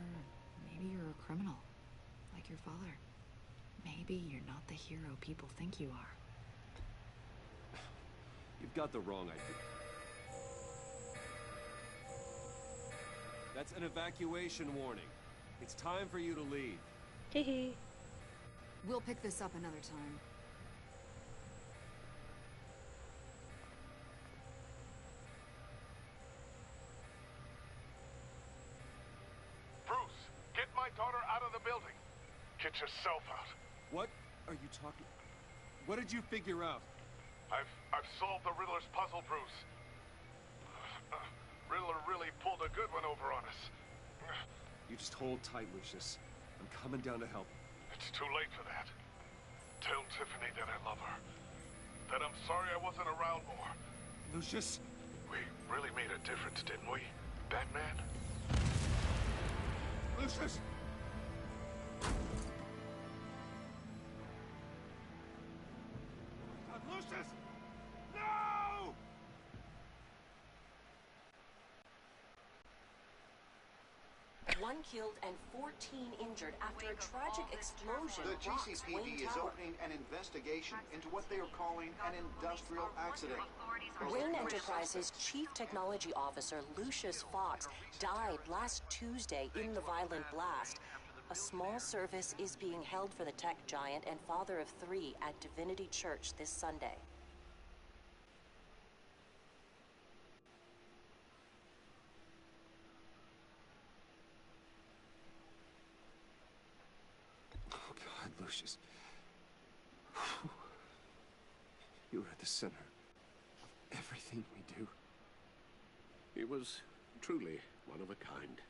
maybe you're a criminal, like your father. Maybe you're not the hero people think you are. You've got the wrong idea. That's an evacuation warning. It's time for you to leave. Hehe. We'll pick this up another time. Bruce, get my daughter out of the building. Get yourself out. What are you talking... What did you figure out? I've solved the Riddler's puzzle, Bruce. Riddler really pulled a good one over on us. You just hold tight, Lucius. I'm coming down to help. It's too late for that. Tell Tiffany that I love her. That I'm sorry I wasn't around more. Lucius? We really made a difference, didn't we, Batman? Lucius! Lucius! No! One killed and 14 injured after a tragic explosion. The rocks GCPD Wayne is Tower. opening an investigation into what they are calling an industrial accident. Wayne Enterprises' Chief Technology Officer, Lucius Fox, died last Tuesday in the violent blast. A small service is being held for the tech giant and father of 3 at Divinity Church this Sunday. Oh, God, Lucius. You were at the center of everything we do. He was truly one of a kind.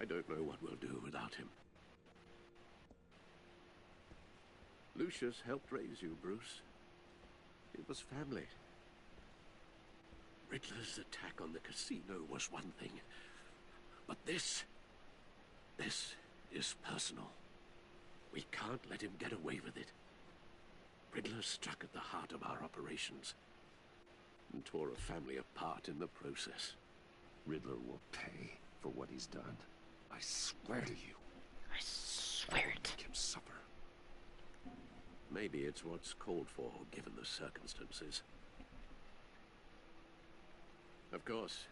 I don't know what we'll do without him. Lucius helped raise you, Bruce. It was family. Riddler's attack on the casino was one thing. But this is personal. We can't let him get away with it. Riddler struck at the heart of our operations and tore a family apart in the process. Riddler will pay for what he's done. I swear to you. I swear it. Make him suffer. Maybe it's what's called for, given the circumstances. Of course,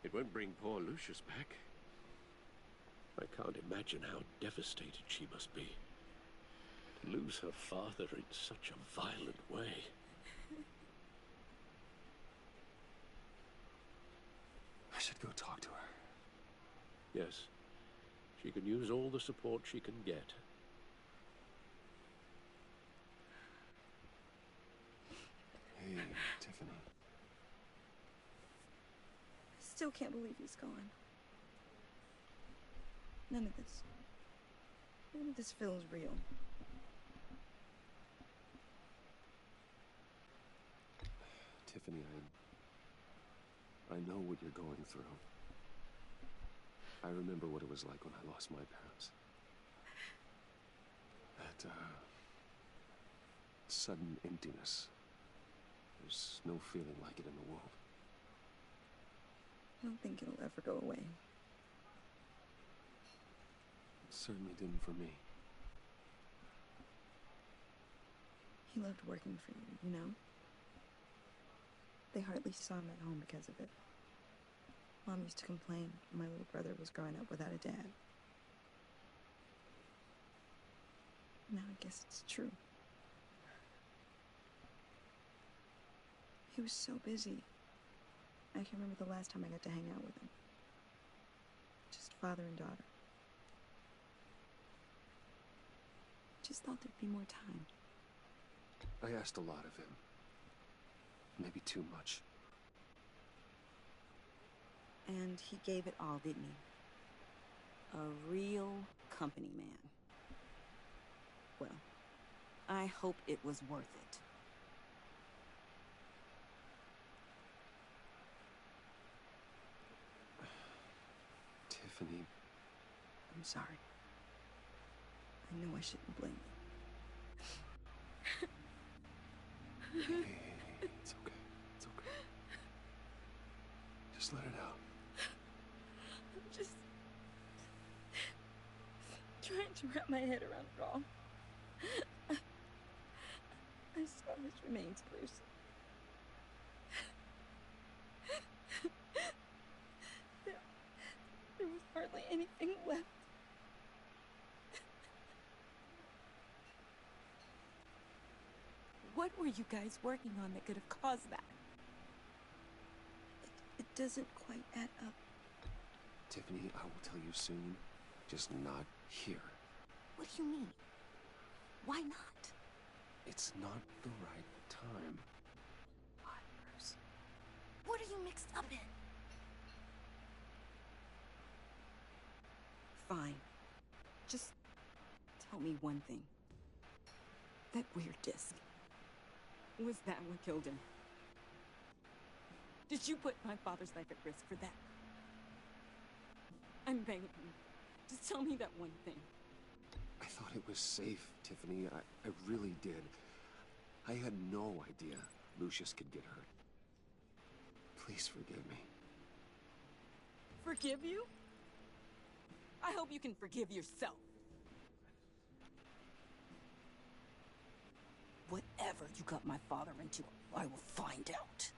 it won't bring poor Lucius back. I can't imagine how devastated she must be. To lose her father in such a violent way. I should go talk to her. Yes, she can use all the support she can get. Hey, Tiffany. I still can't believe he's gone. None of this feels real. Tiffany, I know what you're going through. I remember what it was like when I lost my parents. That, sudden emptiness. There's no feeling like it in the world. I don't think it'll ever go away. It certainly didn't for me. He loved working for you, you know? They hardly saw him at home because of it. Mom used to complain my little brother was growing up without a dad. Now I guess it's true. He was so busy. I can remember the last time I got to hang out with him. Just father and daughter. Just thought there'd be more time. I asked a lot of him. Maybe too much. And he gave it all, didn't he? A real company man. Well, I hope it was worth it. Tiffany. I'm sorry. I know I shouldn't blame you. Hey, it's okay. It's okay. Just let it out. I'm just trying to wrap my head around it all. I saw his remains, Bruce. There was hardly anything left. What were you guys working on that could have caused that? It doesn't quite add up. Tiffany, I will tell you soon. Just not here. What do you mean? Why not? It's not the right time. Why, Bruce? What are you mixed up in? Fine. Just tell me one thing. That weird disc. Was that what killed him? Did you put my father's life at risk for that? I'm begging you. Just tell me that one thing. I thought it was safe, Tiffany. I really did. I had no idea Lucius could get hurt. Please forgive me. Forgive you? I hope you can forgive yourself. Whatever you got my father into, I will find out.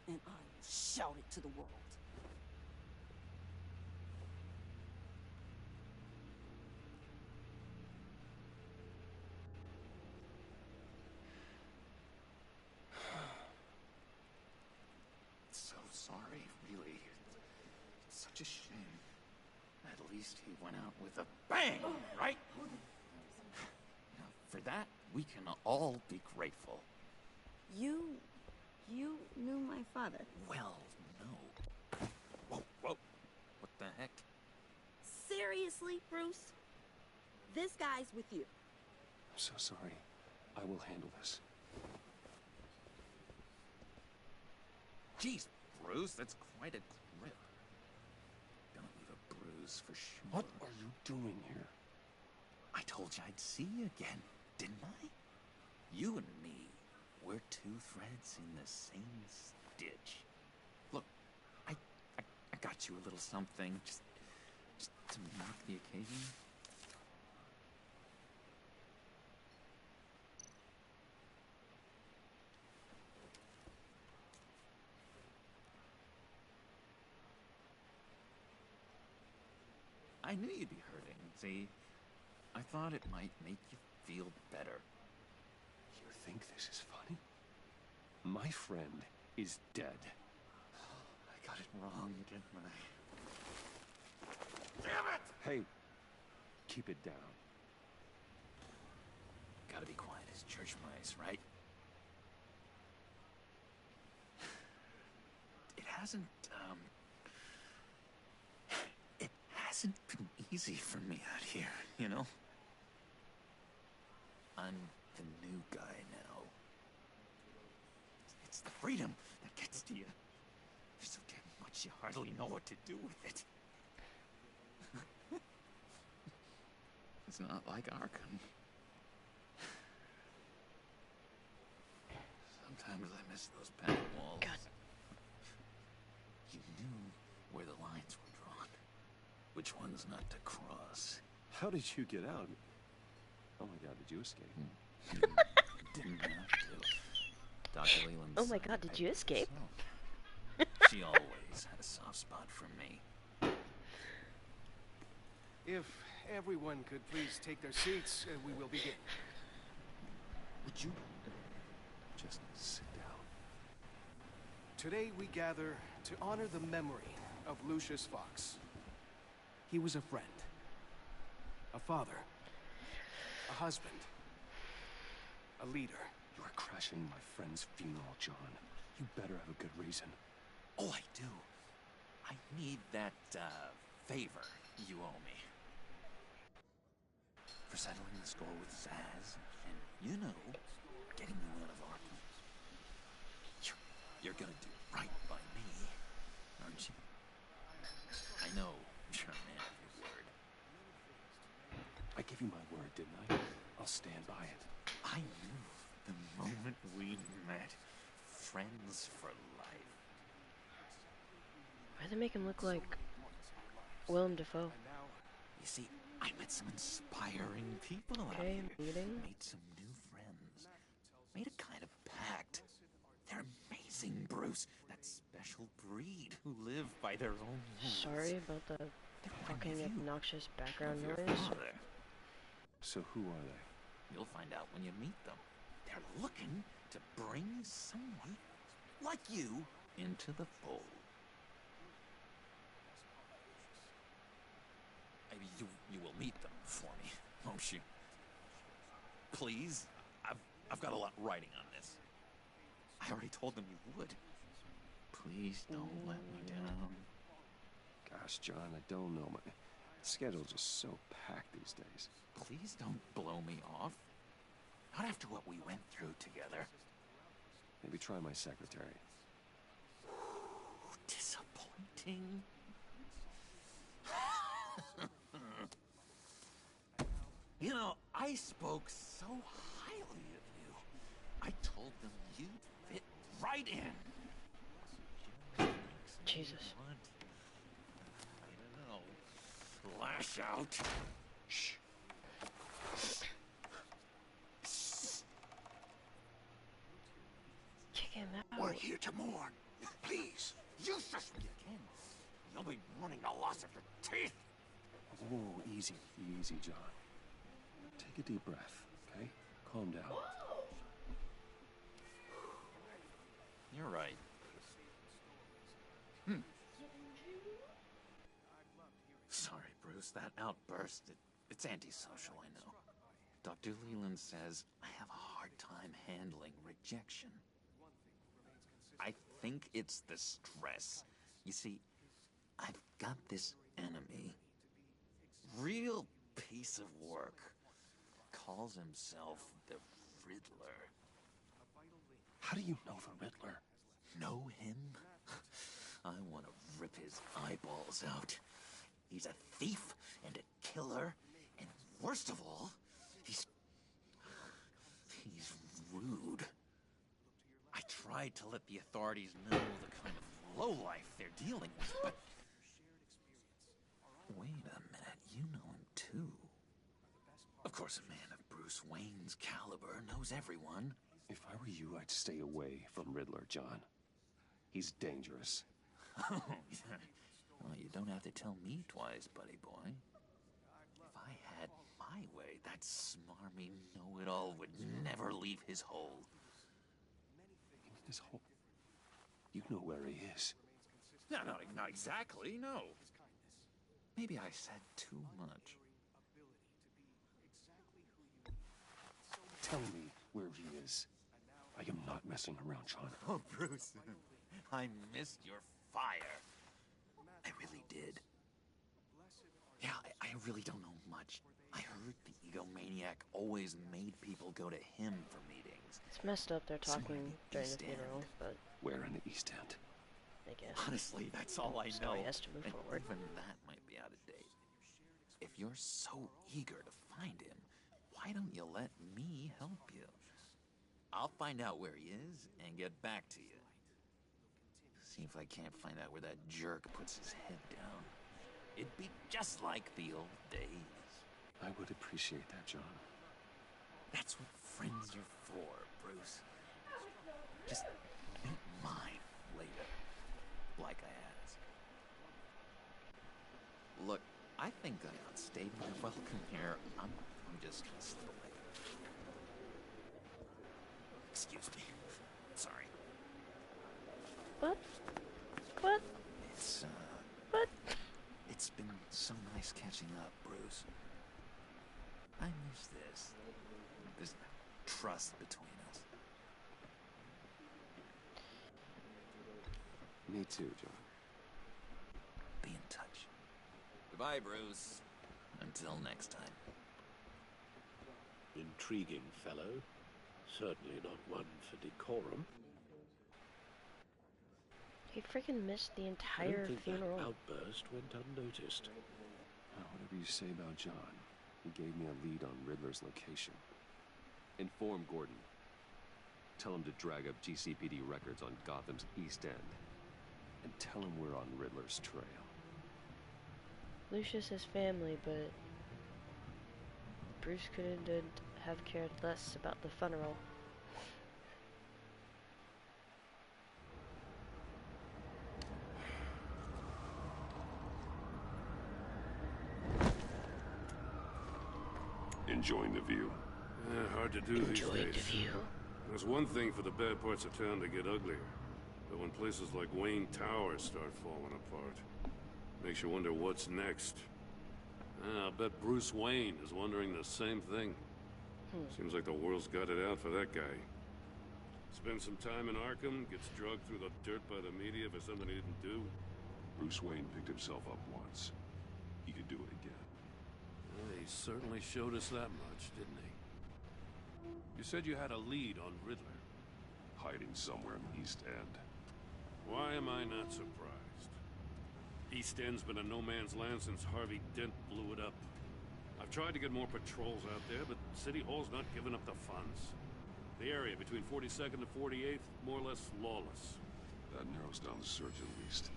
And I will shout it to the world. So sorry, really. It's such a shame. At least he went out with a bang, right? Now, for that, We can all be grateful. You knew my father. Well, no. Whoa, whoa. What the heck? Seriously, Bruce? This guy's with you. I'm so sorry. I will handle this. Jeez, Bruce, that's quite a grip. Gonna leave a bruise for sure. What are you doing here? I told you I'd see you again, didn't I? You and me, we're two threads in the same stitch. Look, I got you a little something, just to mark the occasion. I knew you'd be hurting, see? I thought it might make you feel better. You think this is funny? My friend is dead. I got it wrong, didn't I? Damn it! Hey, keep it down. Gotta be quiet as church mice, right? It hasn't been easy for me out here, you know? I'm the new guy now. It's the freedom that gets to you. There's so damn much you hardly know what to do with it. It's not like Arkham. Sometimes I miss those panel walls. God. You knew where the lines were drawn. Which ones not to cross. How did you get out? Oh my god, did you escape? Didn't have to. Dr. Leland's Oh my god, did you escape? She always had a soft spot for me. If everyone could please take their seats, we will begin. Would you just sit down? Today we gather to honor the memory of Lucius Fox. He was a friend, a father, a husband, a leader. You are crashing my friend's funeral, John. You better have a good reason. Oh, I do. I need that, favor you owe me. For settling the score with Zaz, and, you know, getting you out of Arkham. You're gonna do right by me, aren't you? I know you're a man of your word. I gave you my word, didn't I? I'll stand by it. I knew the moment we met. Friends for life. Why'd they make him look like Willem Dafoe? You see, I met some inspiring people out here. Made some new friends. Made a kind of pact. They're amazing, Bruce. That special breed who live by their own rules. Sorry about the fucking obnoxious background noise. So who are they? You'll find out when you meet them. They're looking to bring someone like you into the fold. Maybe you will meet them for me, won't you? Please? I've got a lot writing on this. I already told them you would. Please don't let me down. Gosh, John, I don't know. My schedule's just so packed these days. Please don't blow me off. Not after what we went through together. Maybe try my secretary. Disappointing. You know, I spoke so highly of you. I told them you'd fit right in. Jesus. I don't know. Lash out. Shh. Kick him out. We're here to mourn. Please, use this when you can. You'll be mourning the loss of your teeth. Whoa, easy, easy, John. Take a deep breath, okay? Calm down. You're right. Sorry, Bruce. That outburst, it's antisocial, I know. Dr. Leland says I have a hard time handling rejection. I think it's the stress. You see, I've got this enemy. Real piece of work. Calls himself the Riddler. How do you know the Riddler? Know him? I want to rip his eyeballs out. He's a thief and a killer, and worst of all, he's rude. I tried to let the authorities know the kind of lowlife they're dealing with, but... Wait a minute, you know him too. Of course, a man of Bruce Wayne's caliber knows everyone. If I were you, I'd stay away from Riddler, John. He's dangerous. Oh, yeah. Well, you don't have to tell me twice, buddy boy. If I had my way, that smarmy know-it-all would never leave his hole. His hole? You know where he is. No, not exactly, no. Maybe I said too much. Tell me where he is. I am not messing around, John. Oh, Bruce, I missed your fire. I really did. Yeah, I really don't know much. I heard the egomaniac always made people go to him for meetings. It's messed up they're talking during the funeral, but... Where in the East End? I guess. Honestly, that's all I know. Story has to move forward. Even that might be out of date. If you're so eager to find him, why don't you let me help you? I'll find out where he is and get back to you. See if I can't find out where that jerk puts his head down. It'd be just like the old days. I would appreciate that, John. That's what friends are for, Bruce. Just meet mine later, like I asked. Look, I think I outstayed my welcome here. I'm just gonna slip away. Excuse me. Sorry. What? What? It's, What? It's been so nice catching up, Bruce. I miss this. This trust between us. Me too, John. Be in touch. Goodbye, Bruce. Until next time. Intriguing fellow. Certainly not one for decorum. He freaking missed the I entire don't think funeral. that outburst went unnoticed. Whatever you say about John, he gave me a lead on Riddler's location. Inform Gordon. Tell him to drag up GCPD records on Gotham's East End. And tell him we're on Riddler's trail. Lucius has family, but Bruce couldn't have cared less about the funeral. Enjoying the view? Hard to do these Enjoying days. the view. There's one thing for the bad parts of town to get uglier. But when places like Wayne Tower start falling apart, makes you wonder what's next. I'll bet Bruce Wayne is wondering the same thing. Seems like the world's got it out for that guy. Spends some time in Arkham, gets drugged through the dirt by the media for something he didn't do. Bruce Wayne picked himself up once. He could do it again. Well, he certainly showed us that much, didn't he? You said you had a lead on Riddler. Hiding somewhere in the East End. Why am I not surprised? East End's been a no-man's land since Harvey Dent blew it up. I've tried to get more patrols out there, but City Hall's not giving up the funds. The area between 42nd and 48th, more or less lawless. That narrows down the search at least.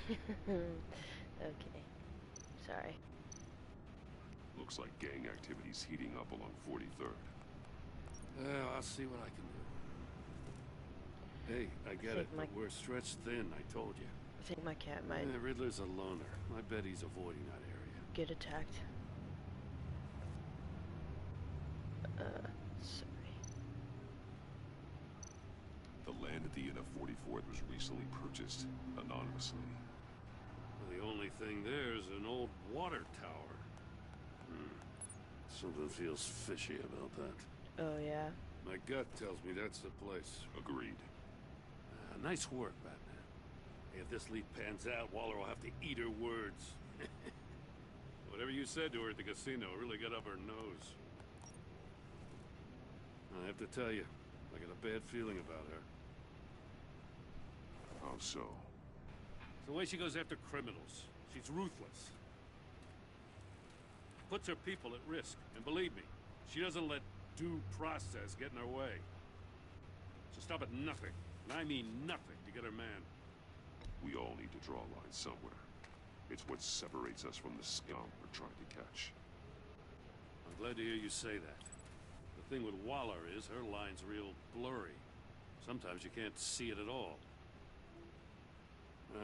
Okay. Sorry. Looks like gang activity's heating up along 43rd. I'll see what I can do. Hey, I get it, but we're stretched thin, I told you. I think my cat might Riddler's a loner. I bet he's avoiding that area. get attacked. Sorry. The land at the end of 44th was recently purchased anonymously. The only thing there is an old water tower. Something feels fishy about that. Oh, yeah? My gut tells me that's the place. Agreed. Nice work, Batman. If this lead pans out, Waller will have to eat her words. Whatever you said to her at the casino really got up her nose. I have to tell you, I got a bad feeling about her. How so? It's the way she goes after criminals. She's ruthless. Puts her people at risk. And believe me, she doesn't let due process get in her way. She'll stop at nothing, and I mean nothing, to get her man. We all need to draw a line somewhere. It's what separates us from the scum we're trying to catch. I'm glad to hear you say that. The thing with Waller is her line's real blurry. Sometimes you can't see it at all.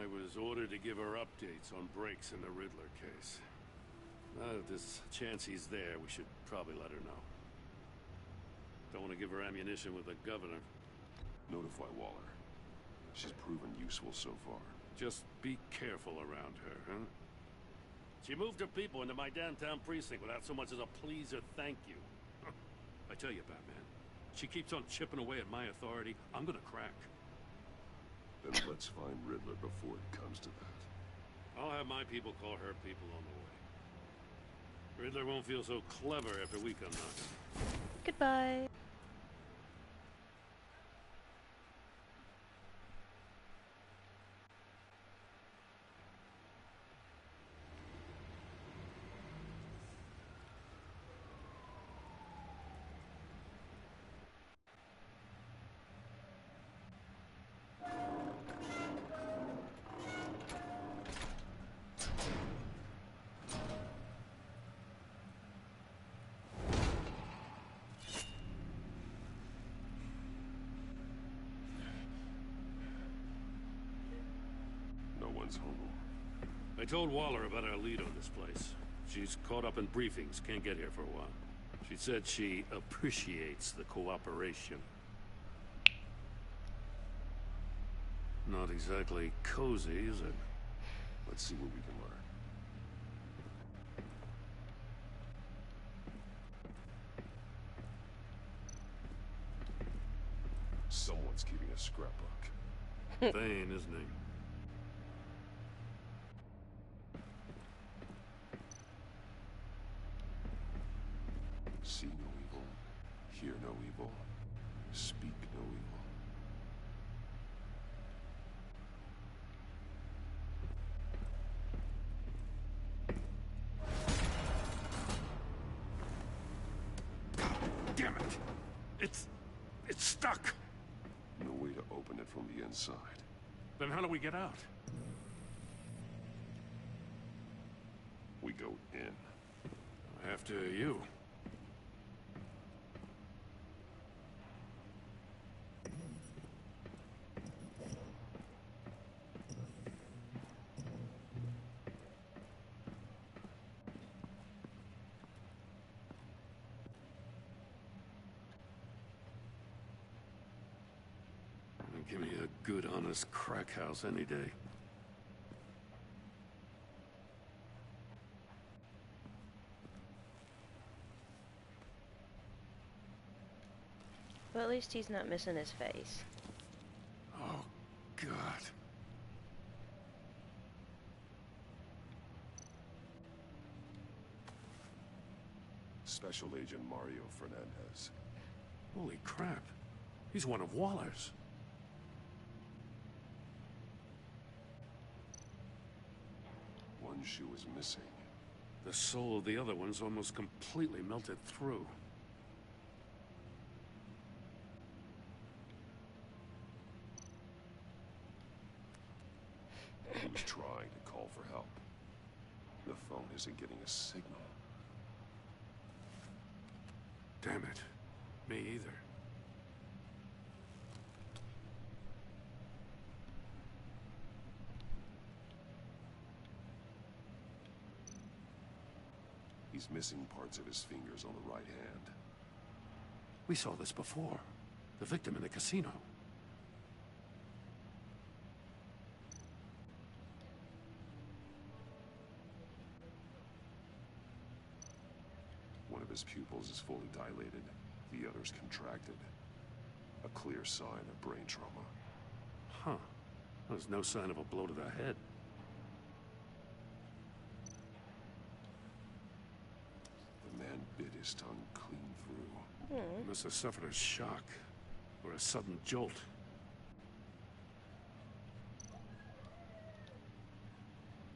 I was ordered to give her updates on breaks in the Riddler case. Now that there's a chance he's there, we should probably let her know. Don't want to give her ammunition with the governor. Notify Waller. She's proven useful so far. Just be careful around her, huh? She moved her people into my downtown precinct without so much as a please or thank you. I tell you, Batman, she keeps on chipping away at my authority, I'm gonna crack. Then let's find Riddler before it comes to that. I'll have my people call her people on the way. Riddler won't feel so clever after we come knocking. Goodbye. Home. I told Waller about our lead on this place. She's caught up in briefings, can't get here for a while. She said she appreciates the cooperation. Not exactly cozy, is it? Let's see what we can learn. Someone's keeping a scrapbook. Vain, isn't he? See no evil, hear no evil, speak no evil. God damn it! It's stuck! No way to open it from the inside. Then how do we get out? We go in. After you. Give me a good, honest crack house any day. Well, at least he's not missing his face. Oh, God. Special Agent Mario Fernandez. Holy crap. He's one of Waller's. One shoe is missing. The soul of the other one's almost completely melted through. He was trying to call for help. The phone isn't getting a signal. Damn it. Me either. He's missing parts of his fingers on the right hand. We saw this before. The victim in the casino. his pupils is fully dilated, the other's contracted. A clear sign of brain trauma. Huh. There's no sign of a blow to the head. The man bit his tongue clean through. He must have suffered a shock, or a sudden jolt.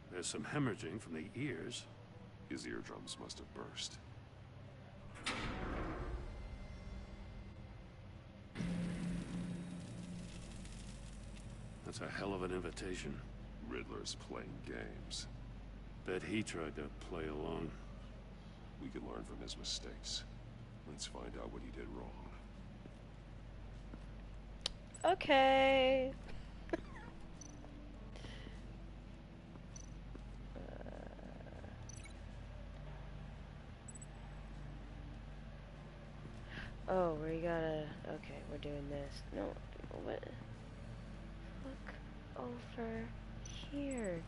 There's some hemorrhaging from the ears. His eardrums must have burst. That's a hell of an invitation. Riddler's playing games. Bet he tried to play along. We can learn from his mistakes. Let's find out what he did wrong. Okay. Oh, we gotta... Okay, we're doing this. No, what? Look over here,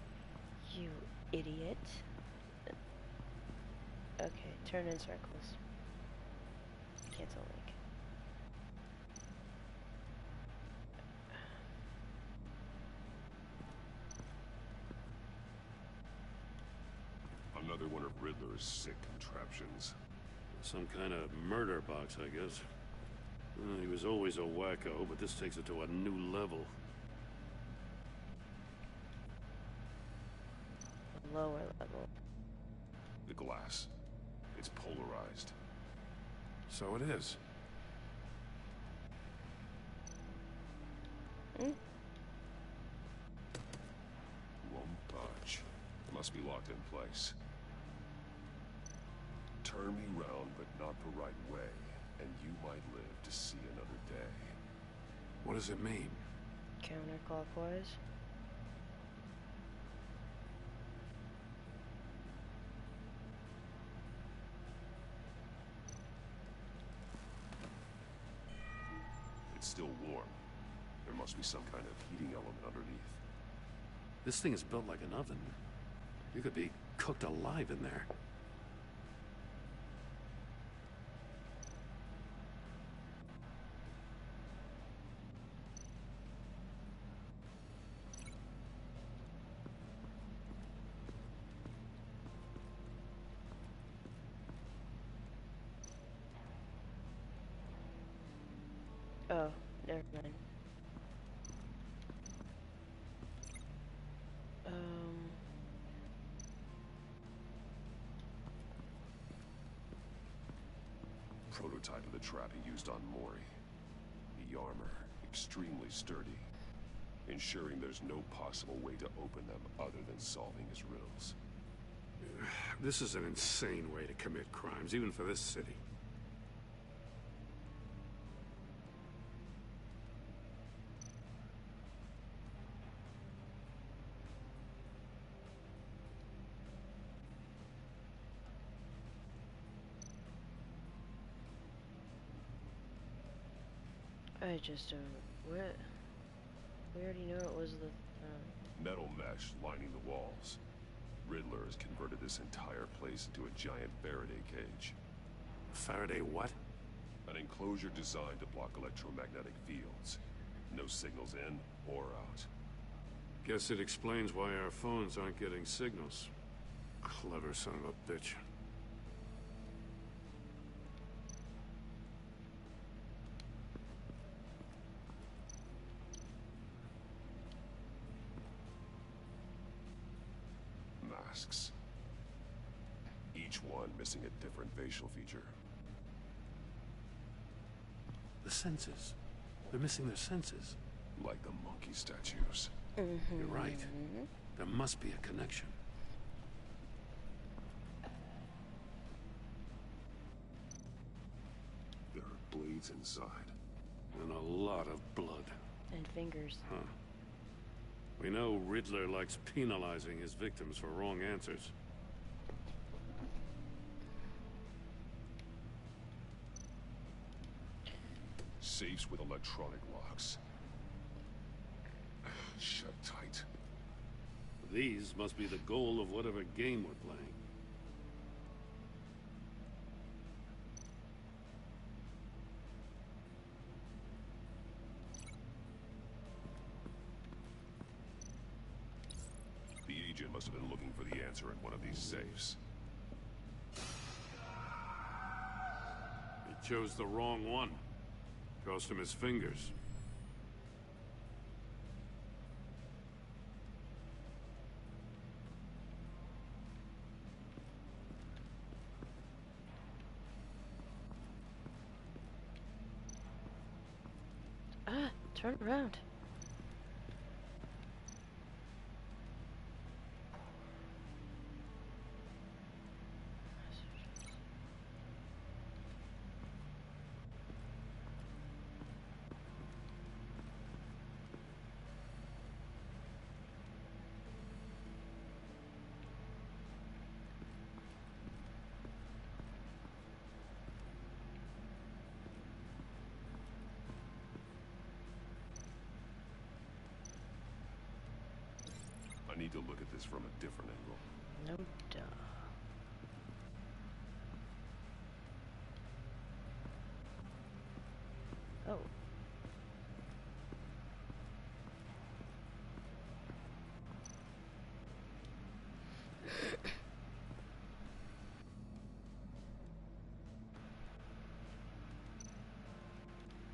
you idiot. Okay, turn in circles. Cancel link. Another one of Riddler's sick contraptions. Some kind of murder box, I guess. He was always a wacko, but this takes it to a new level. Lower level. The glass. It's polarized. So it is. Won't budge. Must be locked in place. Turn me round, but not the right way, and you might live to see another day. What does it mean? Counterclockwise. It's still warm. There must be some kind of heating element underneath. This thing is built like an oven. You could be cooked alive in there. Oh, never mind. Prototype of the trap he used on Mori. The armor, extremely sturdy, ensuring there's no possible way to open them other than solving his riddles. This is an insane way to commit crimes, even for this city. I just don't... What? We already know it was the... Metal mesh lining the walls. Riddler has converted this entire place into a giant Faraday cage. Faraday what? An enclosure designed to block electromagnetic fields. No signals in or out. Guess it explains why our phones aren't getting signals. Clever son of a bitch. Masks. Each one missing a different facial feature. The senses. They're missing their senses. Like the monkey statues. You're right. There must be a connection. There are blades inside. And a lot of blood. And fingers. Huh. We know Riddler likes penalizing his victims for wrong answers. Safes with electronic locks. Shut tight. These must be the goal of whatever game we're playing. agent must have been looking for the answer in one of these safes. He chose the wrong one. Cost him his fingers. Turn around. I need to look at this from a different angle. No duh. Oh.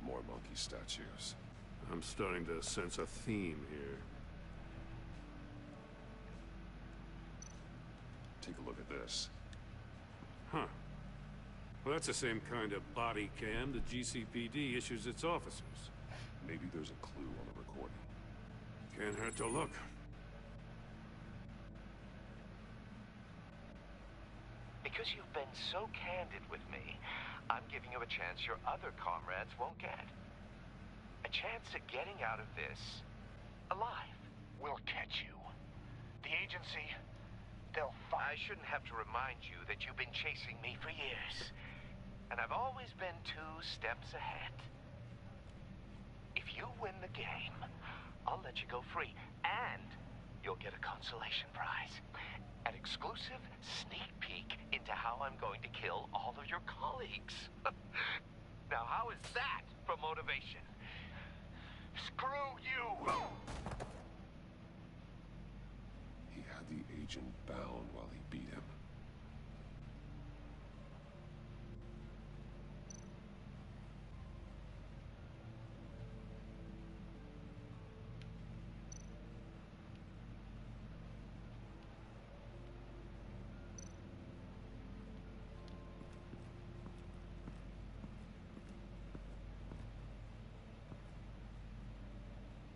More monkey statues. I'm starting to sense a theme here. Take a look at this. Huh. Well, that's the same kind of body cam the GCPD issues its officers. Maybe there's a clue on the recording. Can't hurt to look. Because you've been so candid with me, I'm giving you a chance your other comrades won't get. A chance at getting out of this alive. We'll catch you. The agency, they'll find... I shouldn't have to remind you that you've been chasing me for years. And I've always been 2 steps ahead. If you win the game, I'll let you go free. And you'll get a consolation prize. An exclusive sneak peek into how I'm going to kill all of your colleagues. Now, how is that for motivation? Screw you! He had the agent bound while he beat him.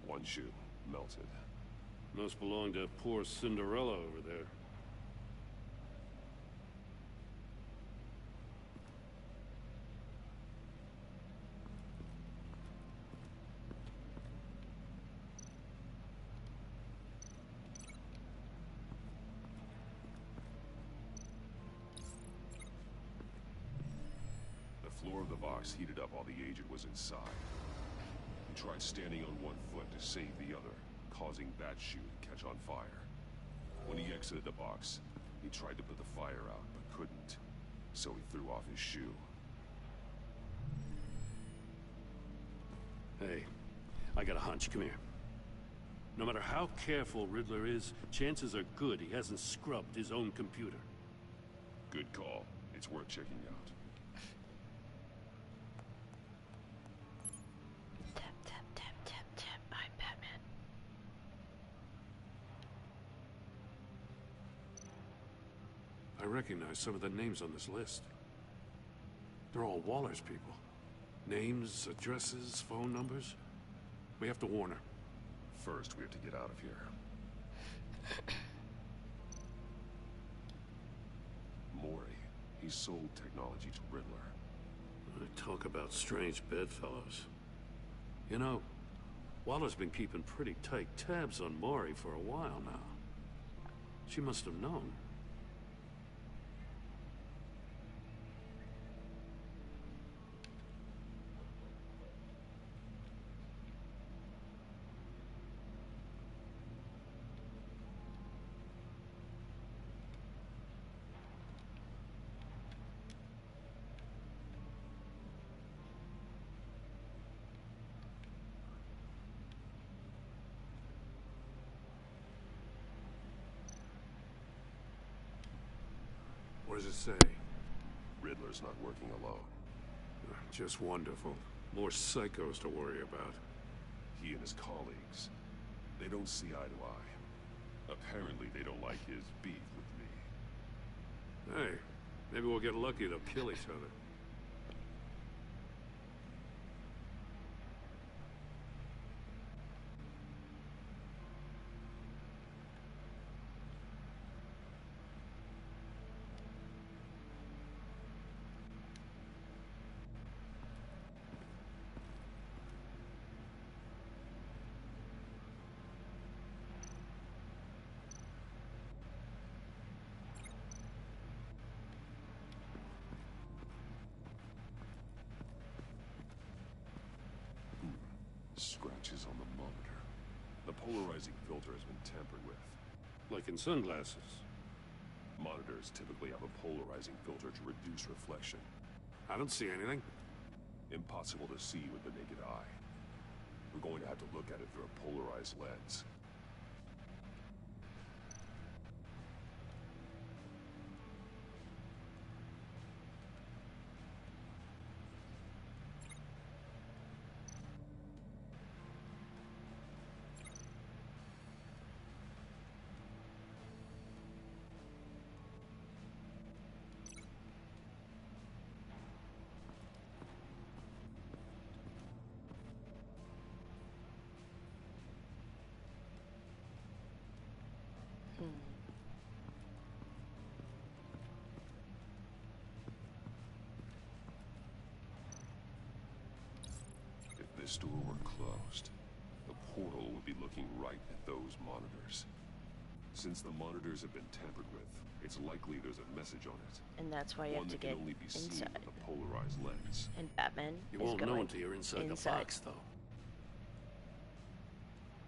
One shoe, melted. Must belong to poor Cinderella over there. The floor of the box heated up while the agent was inside. He tried standing on one foot to save the other, causing that shoe to catch on fire. When he exited the box, he tried to put the fire out, but couldn't. So he threw off his shoe. Hey, I got a hunch. Come here. No matter how careful Riddler is, chances are good he hasn't scrubbed his own computer. Good call. It's worth checking out. Tap, tap, tap, tap, tap. I'm Batman. I recognize some of the names on this list. They're all Waller's people. Names, addresses, phone numbers. We have to warn her. First, we have to get out of here. Mori. He sold technology to Riddler. Talk about strange bedfellows. You know, Waller's been keeping pretty tight tabs on Mori for a while now. She must have known. does it say? Riddler's not working alone. Just wonderful. More psychos to worry about. He and his colleagues, they don't see eye to eye. Apparently they don't like his beef with me. Hey, maybe we'll get lucky. They'll kill each other. Scratches on the monitor. The polarizing filter has been tampered with. Like in sunglasses. Monitors typically have a polarizing filter to reduce reflection. I don't see anything. Impossible to see with the naked eye. We're going to have to look at it through a polarized lens. If this door were closed, the portal would be looking right at those monitors. Since the monitors have been tampered with, it's likely there's a message on it. And that's why you have to get One that can only be seen inside. with a polarized lens. And Batman You is won't going know until you're inside the box, though.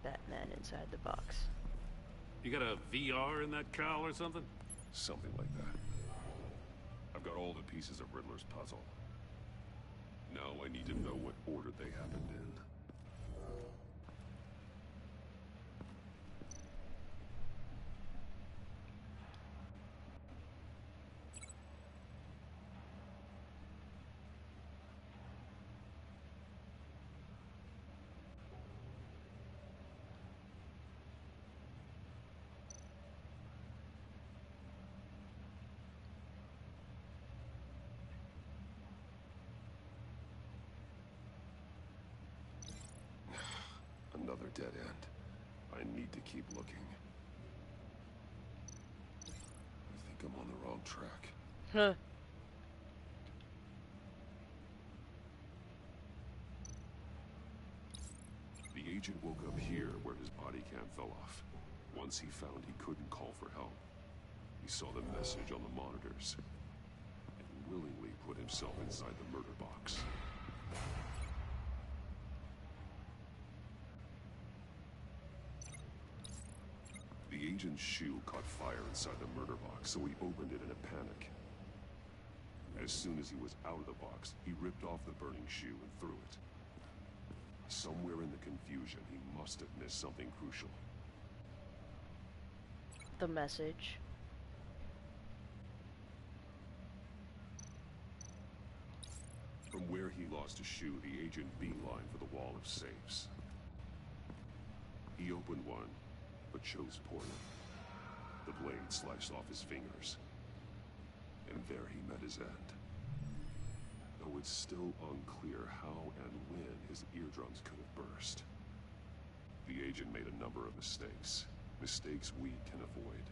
Batman inside the box. You got a VR in that cowl or something? Something like that. I've got all the pieces of Riddler's puzzle. Now I need to know what order they happened in. Another dead end. I need to keep looking. I think I'm on the wrong track. Huh. The agent woke up here where his body cam fell off. Once he found he couldn't call for help, he saw the message on the monitors and willingly put himself inside the murder box. The agent's shoe caught fire inside the murder box, so he opened it in a panic. As soon as he was out of the box, he ripped off the burning shoe and threw it. Somewhere in the confusion, he must have missed something crucial. The message. From where he lost his shoe, the agent beelined for the wall of safes. He opened one, but chose poorly. The blade sliced off his fingers. And there he met his end. Though it's still unclear how and when his eardrums could have burst. The agent made a number of mistakes. Mistakes we can avoid.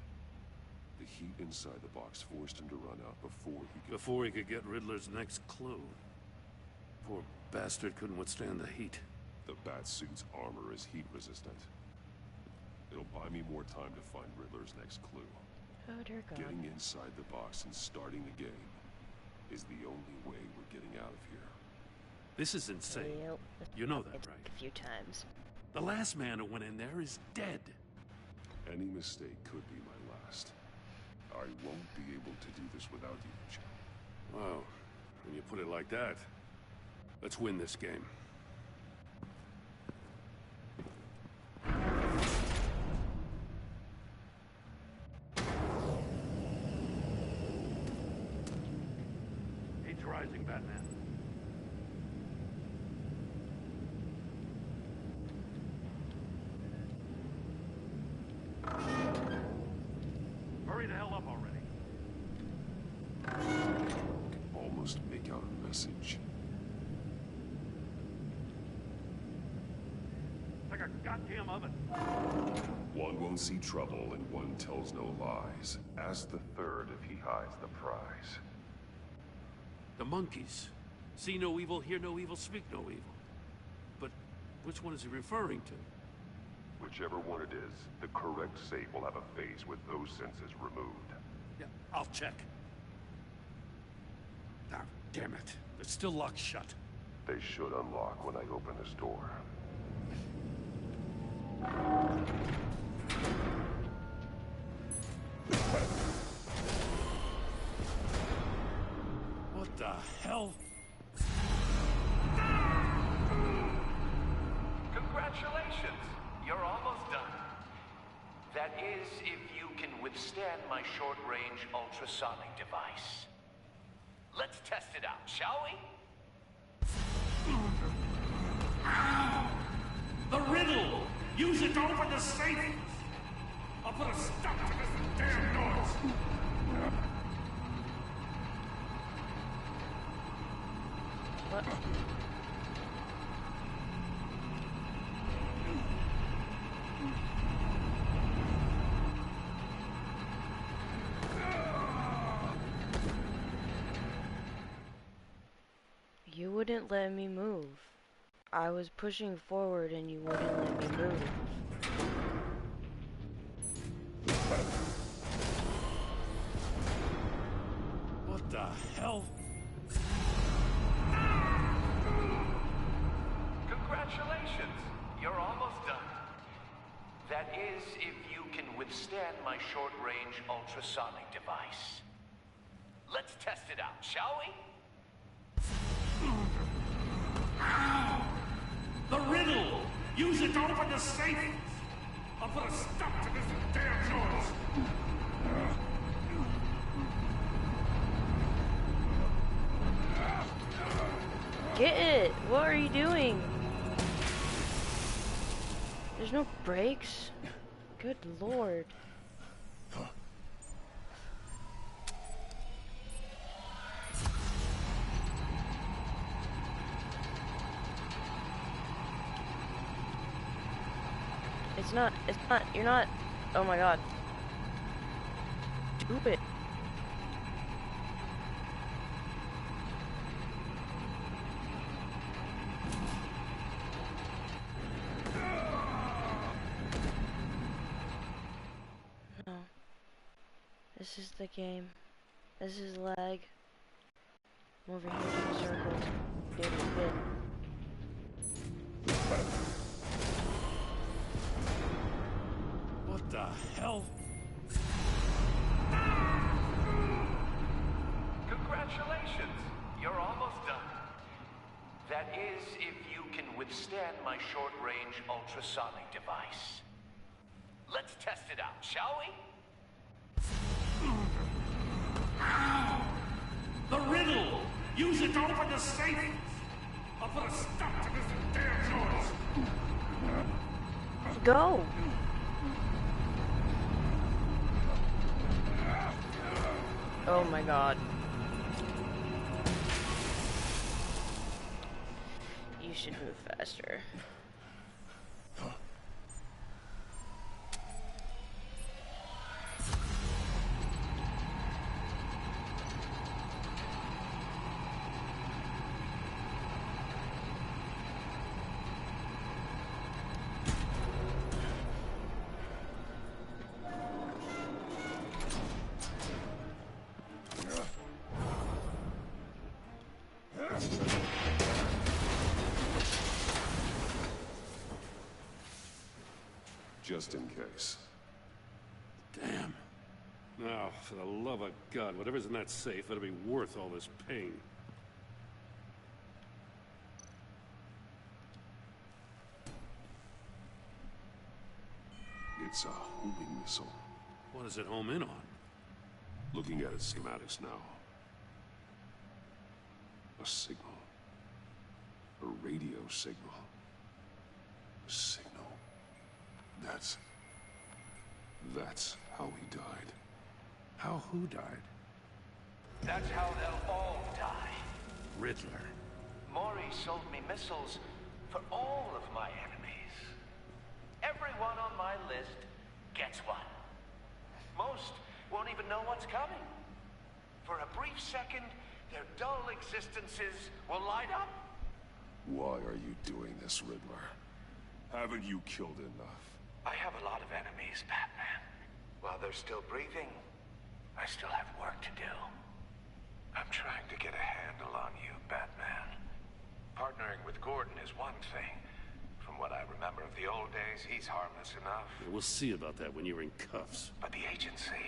The heat inside the box forced him to run out before he could get Riddler's next clue. Poor bastard couldn't withstand the heat. The Batsuit's armor is heat resistant. It'll buy me more time to find Riddler's next clue. Oh dear God. Getting inside the box and starting the game is the only way we're getting out of here. This is insane. Yep. You know that, right? A few times. The last man who went in there is dead. Any mistake could be my last. I won't be able to do this without you, Joe. Wow. When you put it like that, let's win this game. hurry the hell up already. Almost make out a message. Like a goddamn oven. One won't see trouble and one tells no lies. Ask the third if he hides the prize. The monkeys. See no evil, hear no evil, speak no evil. But which one is he referring to? Whichever one it is, the correct safe will have a phase with those senses removed. Yeah, I'll check. Ah, damn it. It's still locked shut. They should unlock when I open this door. What the hell? Congratulations! You're almost done. That is, if you can withstand my short-range ultrasonic device. Let's test it out, shall we? The riddle! Use it to open the safe! I'll put a stop to this damn noise! What? You wouldn't let me move. I was pushing forward and you wouldn't let me move. What the hell? Congratulations! You're almost done. That is, if you can withstand my short-range ultrasonic device. Let's test it out, shall we? The riddle! Use it to open the safe! I'll put a stop to this damn noise! Get it! What are you doing? There's no brakes. Good lord. It's not, you're not, oh my god. Stupid. No. This is the game. This is lag. Moving here in circles. Getting bit. What the hell? Congratulations! You're almost done. That is, if you can withstand my short-range ultrasonic device. Let's test it out, shall we? The riddle! Use it to open the safe! I'll put a stop to this damn noise! Go! Oh my god. You should move faster. Just in case. Damn. Now, for the love of God, whatever's in that safe better be worth all this pain. It's a homing missile. What does it home in on? Looking at its schematics now. A signal. A radio signal. A signal. That's how he died. How who died? That's how they'll all die. Riddler. Maury sold me missiles for all of my enemies. Everyone on my list gets one. Most won't even know what's coming. For a brief second, their dull existences will light up. Why are you doing this, Riddler? Haven't you killed enough? I have a lot of enemies, Batman. While they're still breathing, I still have work to do. I'm trying to get a handle on you, Batman. Partnering with Gordon is one thing. From what I remember of the old days, he's harmless enough. We'll see about that when you're in cuffs. But the agency,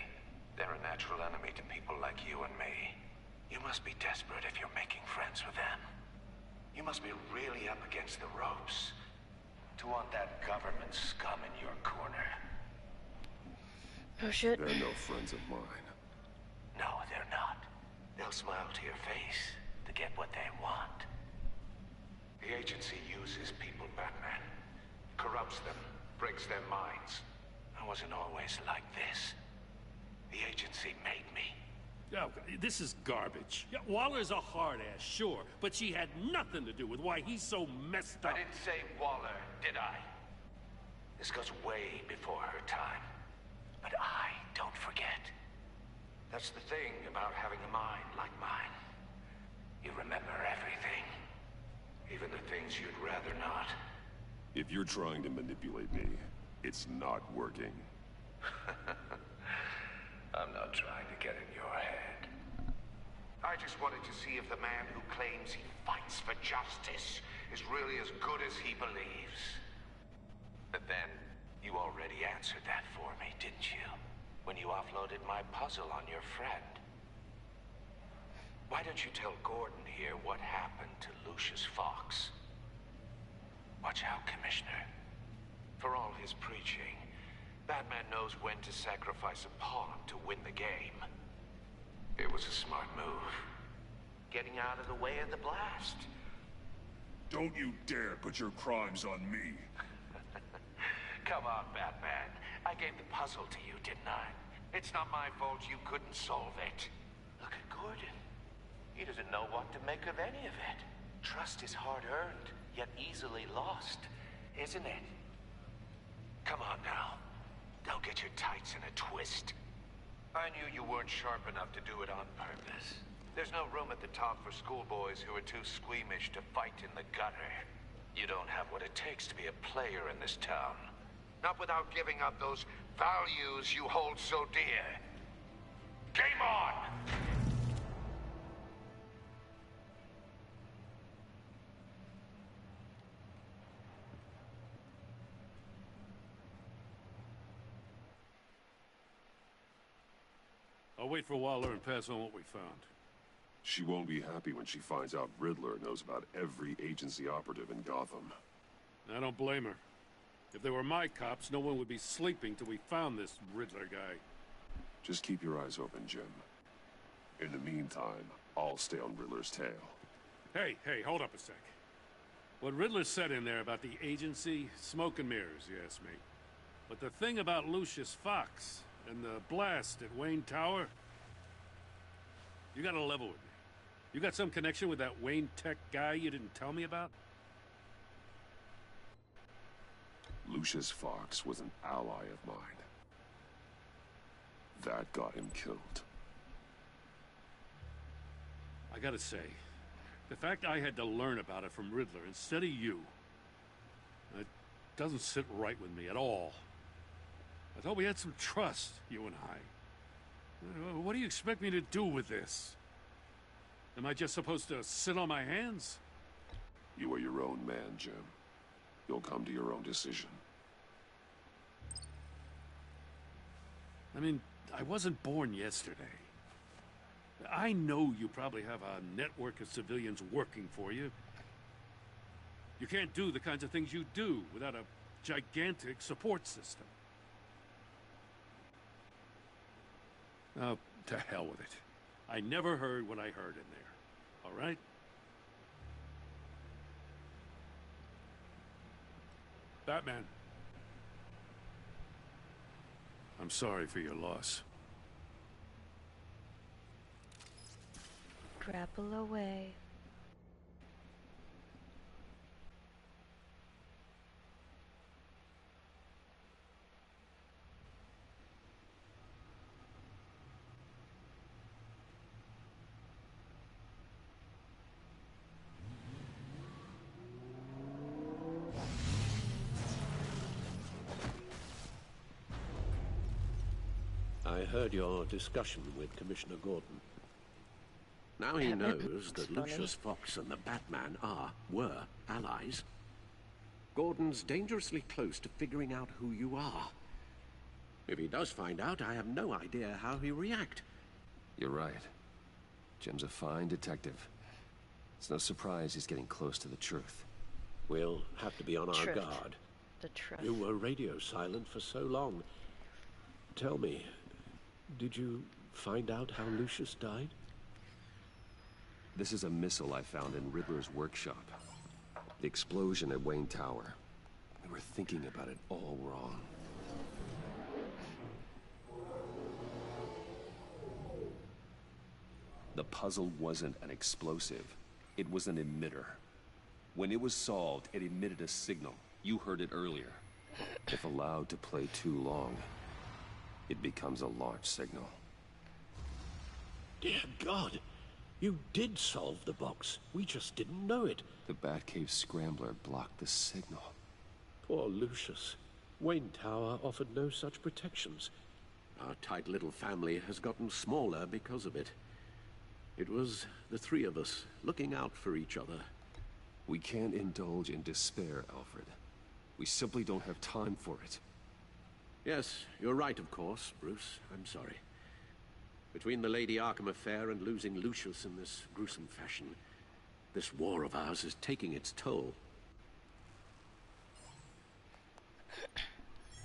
they're a natural enemy to people like you and me. You must be desperate if you're making friends with them. You must be really up against the ropes to want that government scum in your corner. Oh shit. They're no friends of mine. No, they're not. They'll smile to your face to get what they want. The agency uses people, Batman. Corrupts them, breaks their minds. I wasn't always like this. The agency made me. Oh, this is garbage. Yeah, Waller's a hard ass, sure, but she had nothing to do with why he's so messed up. I didn't say Waller, did I? This goes way before her time. But I don't forget. That's the thing about having a mind like mine. You remember everything. Even the things you'd rather not. If you're trying to manipulate me, it's not working. I'm not trying to get in your head. I just wanted to see if the man who claims he fights for justice is really as good as he believes. But then, you already answered that for me, didn't you? When you offloaded my puzzle on your friend. Why don't you tell Gordon here what happened to Lucius Fox? Watch out, Commissioner. For all his preaching, Batman knows when to sacrifice a pawn to win the game. It was a smart move. Getting out of the way of the blast. Don't you dare put your crimes on me. Come on, Batman. I gave the puzzle to you, didn't I? It's not my fault you couldn't solve it. Look at Gordon. He doesn't know what to make of any of it. Trust is hard-earned, yet easily lost, isn't it? Come on now. Don't get your tights in a twist. I knew you weren't sharp enough to do it on purpose. There's no room at the top for schoolboys who are too squeamish to fight in the gutter. You don't have what it takes to be a player in this town. Not without giving up those values you hold so dear. Game on! I'll wait for Waller and pass on what we found. She won't be happy when she finds out Riddler knows about every agency operative in Gotham. I don't blame her. If they were my cops, no one would be sleeping till we found this Riddler guy. Just keep your eyes open, Jim. In the meantime, I'll stay on Riddler's tail. Hey, hold up a sec. What Riddler said in there about the agency, smoke and mirrors, you ask me. But the thing about Lucius Fox and the blast at Wayne Tower, you gotta level with me. You got some connection with that Wayne Tech guy you didn't tell me about? Lucius Fox was an ally of mine. That got him killed. I gotta say, the fact I had to learn about it from Riddler instead of you, it doesn't sit right with me at all. I thought we had some trust, you and I. What do you expect me to do with this? Am I just supposed to sit on my hands? You are your own man, Jim. You'll come to your own decision. I mean, I wasn't born yesterday. I know you probably have a network of civilians working for you. You can't do the kinds of things you do without a gigantic support system. Oh, to hell with it. I never heard what I heard in there. All right? Batman. I'm sorry for your loss. grapple away. I heard your discussion with Commissioner Gordon. Now he knows that Lucius Fox and the Batman were allies. Gordon's dangerously close to figuring out who you are. If he does find out, I have no idea how he'll react. You're right. Jim's a fine detective. It's no surprise he's getting close to the truth. We'll have to be on our guard. The truth. You were radio silent for so long. Tell me, did you find out how Lucius died? This is a missile I found in Riddler's workshop. The explosion at Wayne Tower. We were thinking about it all wrong. The puzzle wasn't an explosive. It was an emitter. When it was solved, it emitted a signal. You heard it earlier. If allowed to play too long, it becomes a launch signal. Dear God! You did solve the box. We just didn't know it. The Batcave Scrambler blocked the signal. Poor Lucius. Wayne Tower offered no such protections. Our tight little family has gotten smaller because of it. It was the three of us looking out for each other. We can't indulge in despair, Alfred. We simply don't have time for it. Yes, you're right, of course, Bruce. I'm sorry. Between the Lady Arkham affair and losing Lucius in this gruesome fashion, this war of ours is taking its toll.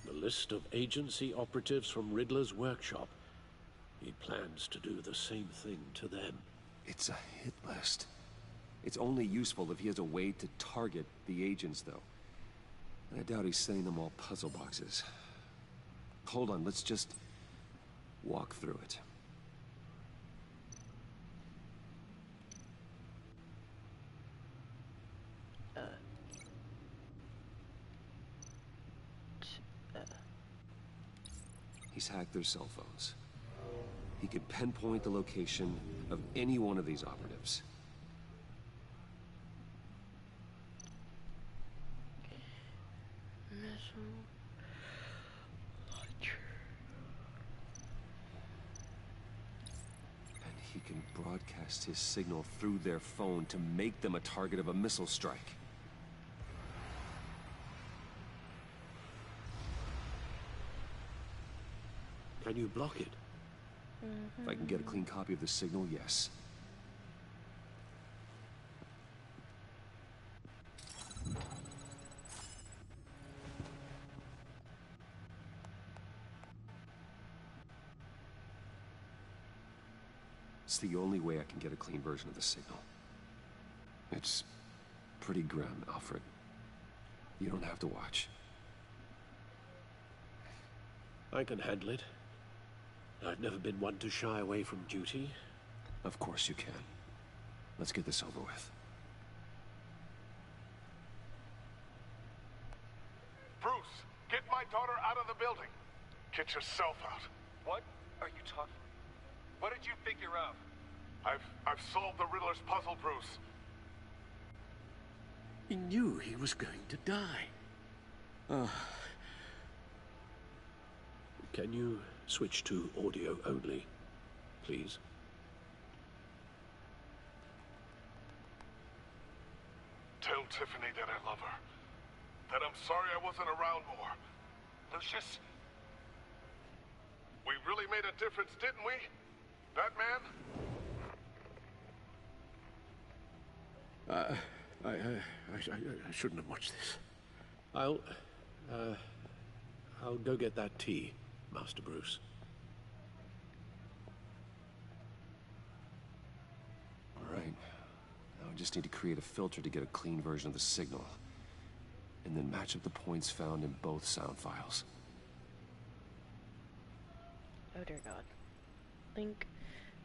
The list of agency operatives from Riddler's workshop. He plans to do the same thing to them. It's a hit list. It's only useful if he has a way to target the agents, though. I doubt he's sending them all puzzle boxes. Hold on, let's just walk through it. He's hacked their cell phones. He could pinpoint the location of any one of these operatives. And he can broadcast his signal through their phone to make them a target of a missile strike. Can you block it? If I can get a clean copy of the signal, yes. It's the only way I can get a clean version of the signal. It's pretty grim, Alfred. You don't have to watch. I can handle it. I've never been one to shy away from duty. Of course you can. Let's get this over with. Bruce, get my daughter out of the building. Get yourself out. What are you talking? What did you figure out? I've solved the Riddler's puzzle, Bruce. He knew he was going to die. Can you switch to audio only, please? Tell Tiffany that I love her. That I'm sorry I wasn't around more. Lucius? We really made a difference, didn't we? Batman? I shouldn't have watched this. I'll go get that tea, Master Bruce. All right. Now I just need to create a filter to get a clean version of the signal. And then match up the points found in both sound files. Oh dear God. Link,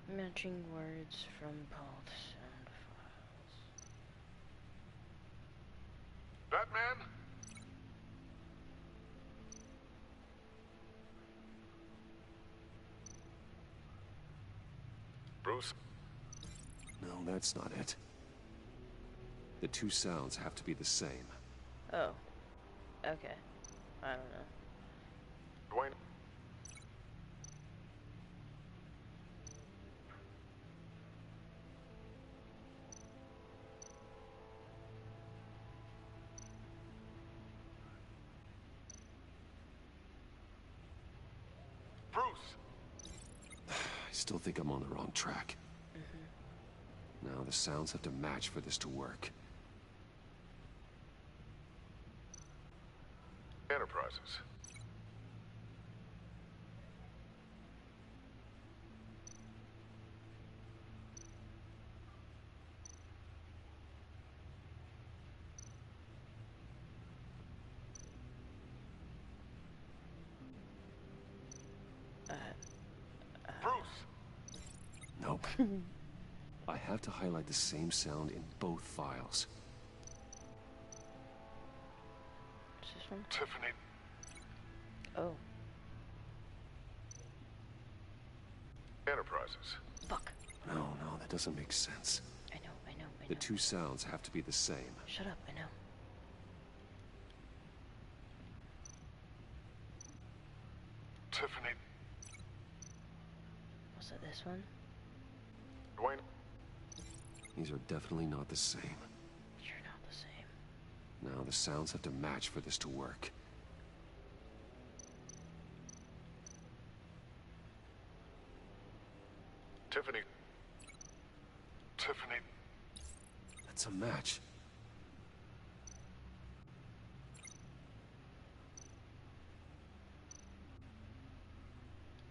Matching words from both sound files. Batman? Bruce? No, that's not it. The two sounds have to be the same. Oh. Okay. I don't know. Dwayne? Bruce! I still think I'm on the wrong track. Now the sounds have to match for this to work. Enterprises. Bruce! Nope. I have to highlight the same sound in both files. What's this one? Tiffany. Oh. Enterprises. Fuck. No, that doesn't make sense. I know. The two sounds have to be the same. Shut up, I know. Tiffany. Was it this one? Dwayne. These are definitely not the same. You're not the same. Now the sounds have to match for this to work. Tiffany. Tiffany. That's a match.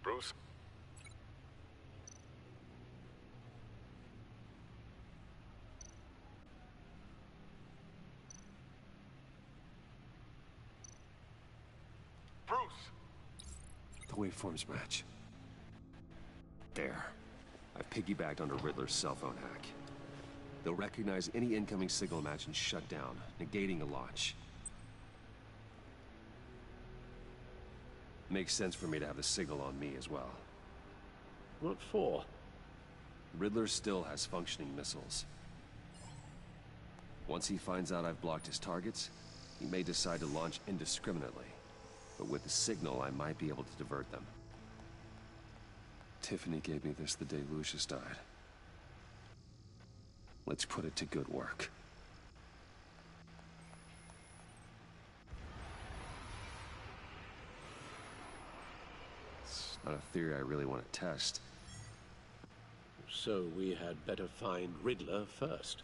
Bruce. Bruce. The waveforms match. There. I've piggybacked onto Riddler's cell phone hack. They'll recognize any incoming signal match and shut down, negating a launch. Makes sense for me to have the signal on me as well. What for? Riddler still has functioning missiles. Once he finds out I've blocked his targets, he may decide to launch indiscriminately. But with the signal, I might be able to divert them. Tiffany gave me this the day Lucius died. Let's put it to good work. It's not a theory I really want to test. So we had better find Riddler first.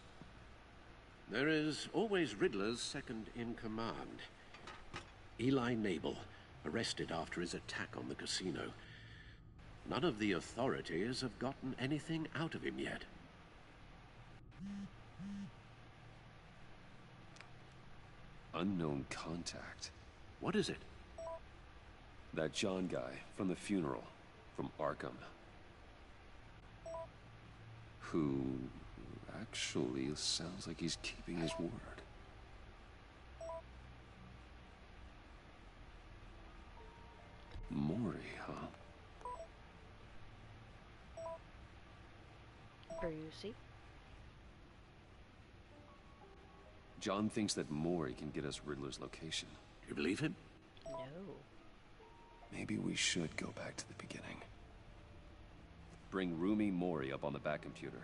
There is always Riddler's second in command. Eli Nabel, arrested after his attack on the casino. None of the authorities have gotten anything out of him yet. Unknown contact. What is it? That John guy from the funeral, from Arkham. Who actually sounds like he's keeping his word. Mori, huh? Brucey. John thinks that Mori can get us Riddler's location. You believe him? No. Maybe we should go back to the beginning. Bring Rumi Mori up on the back computer.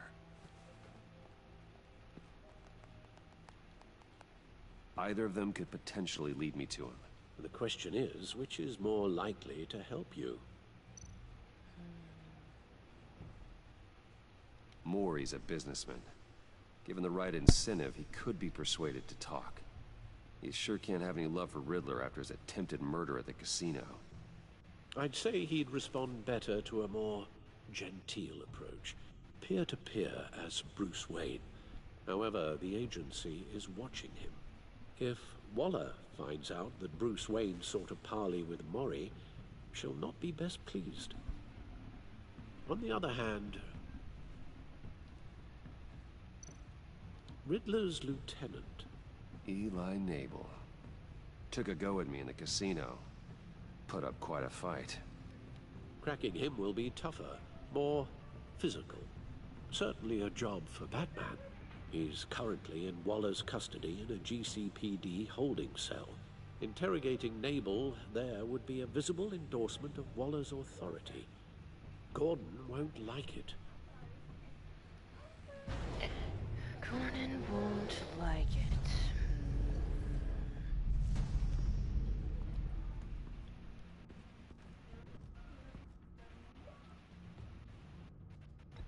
Either of them could potentially lead me to him. The question is, which is more likely to help you? Mori's a businessman. Given the right incentive, he could be persuaded to talk. He sure can't have any love for Riddler after his attempted murder at the casino. I'd say he'd respond better to a more genteel approach. Peer-to-peer as Bruce Wayne. However, the agency is watching him. If Waller finds out that Bruce Wayne sought a parley with Mori, she'll not be best pleased. On the other hand, Riddler's lieutenant. Eli Nabel. Took a go at me in the casino. Put up quite a fight. Cracking him will be tougher, more physical. Certainly a job for Batman. He's currently in Waller's custody in a GCPD holding cell. Interrogating Nabel there would be a visible endorsement of Waller's authority. Gordon won't like it. Gordon won't like it.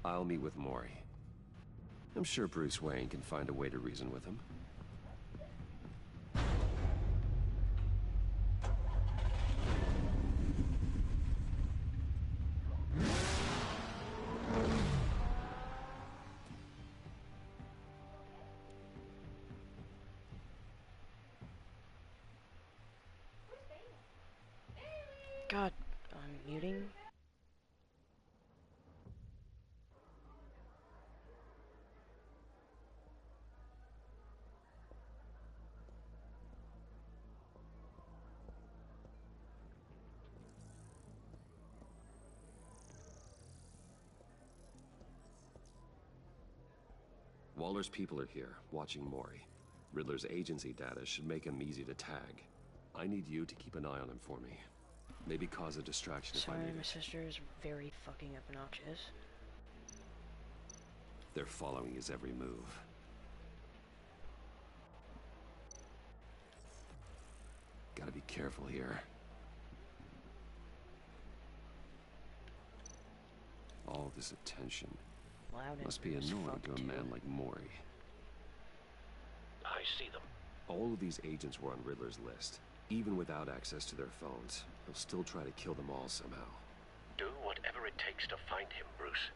I'll meet with Maury. I'm sure Bruce Wayne can find a way to reason with him. God, I'm muting. Waller's people are here, watching Maury. Riddler's agency data should make him easy to tag. I need you to keep an eye on him for me. Maybe cause a distraction if I Sorry, need my it. sister is very fucking obnoxious. They're following his every move. Gotta be careful here. All this attention Loud must be as annoying fuck, to a too. man like Maury. I see them. All of these agents were on Riddler's list. Even without access to their phones, he'll still try to kill them all somehow. Do whatever it takes to find him, Bruce.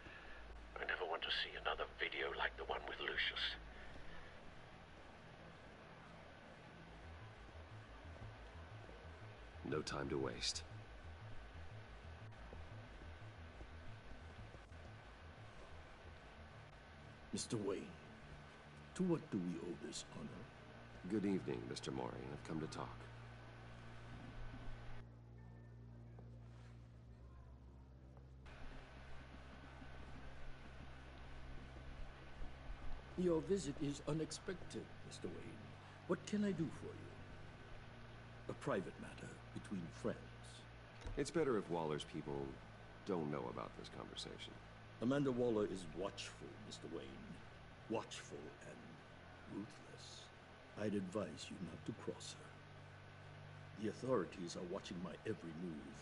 I never want to see another video like the one with Lucius. No time to waste. Mr. Wayne, to what do we owe this honor? Good evening, Mr. Maury. I've come to talk. Your visit is unexpected, Mr. Wayne. What can I do for you? A private matter between friends. It's better if Waller's people don't know about this conversation. Amanda Waller is watchful, Mr. Wayne. Watchful and ruthless. I'd advise you not to cross her. The authorities are watching my every move.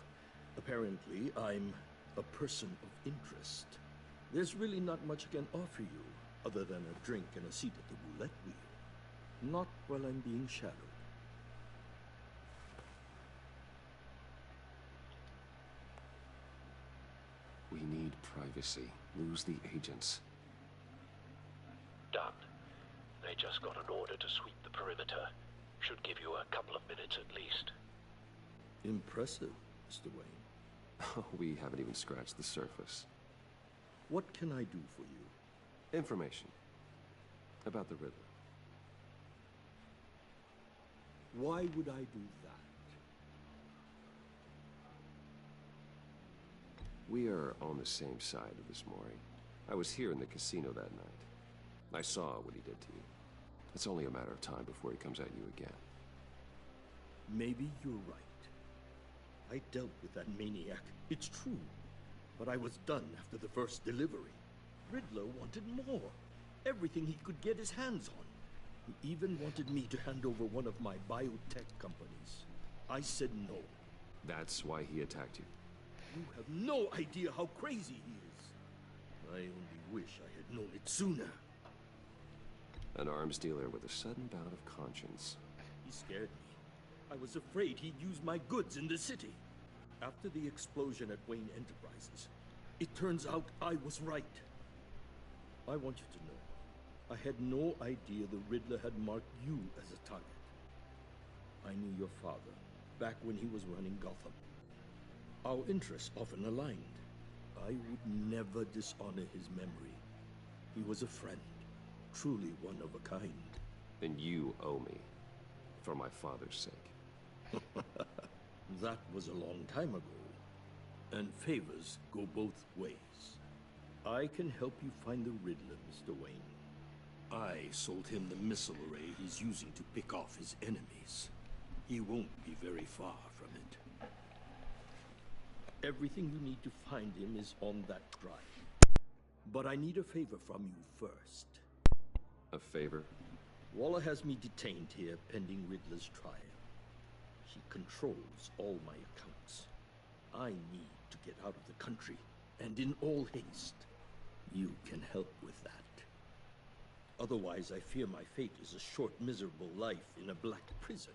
Apparently, I'm a person of interest. There's really not much I can offer you, other than a drink and a seat at the roulette wheel. Not while I'm being shadowed. We need privacy. Lose the agents. Done. They just got an order to sweep the perimeter. Should give you a couple of minutes at least. Impressive, Mr. Wayne. We haven't even scratched the surface. What can I do for you? Information. About the Riddler. Why would I do that? We are on the same side of this, Maury. I was here in the casino that night. I saw what he did to you. It's only a matter of time before he comes at you again. Maybe you're right. I dealt with that maniac, it's true. But I was done after the first delivery. Riddler wanted more. Everything he could get his hands on. He even wanted me to hand over one of my biotech companies. I said no. That's why he attacked you. You have no idea how crazy he is. I only wish I had known it sooner. An arms dealer with a sudden bout of conscience. He scared me. I was afraid he'd use my goods in the city. After the explosion at Wayne Enterprises, it turns out I was right. I want you to know, I had no idea the Riddler had marked you as a target. I knew your father back when he was running Gotham. Our interests often aligned. I would never dishonor his memory. He was a friend, truly one of a kind. And you owe me. For my father's sake. That was a long time ago. And favors go both ways. I can help you find the Riddler, Mr. Wayne. I sold him the missile array he's using to pick off his enemies. He won't be very far from it. Everything you need to find him is on that drive. But I need a favor from you first. A favor? Waller has me detained here pending Riddler's trial. She controls all my accounts. I need to get out of the country, and in all haste. You can help with that. Otherwise, I fear my fate is a short, miserable life in a black prison.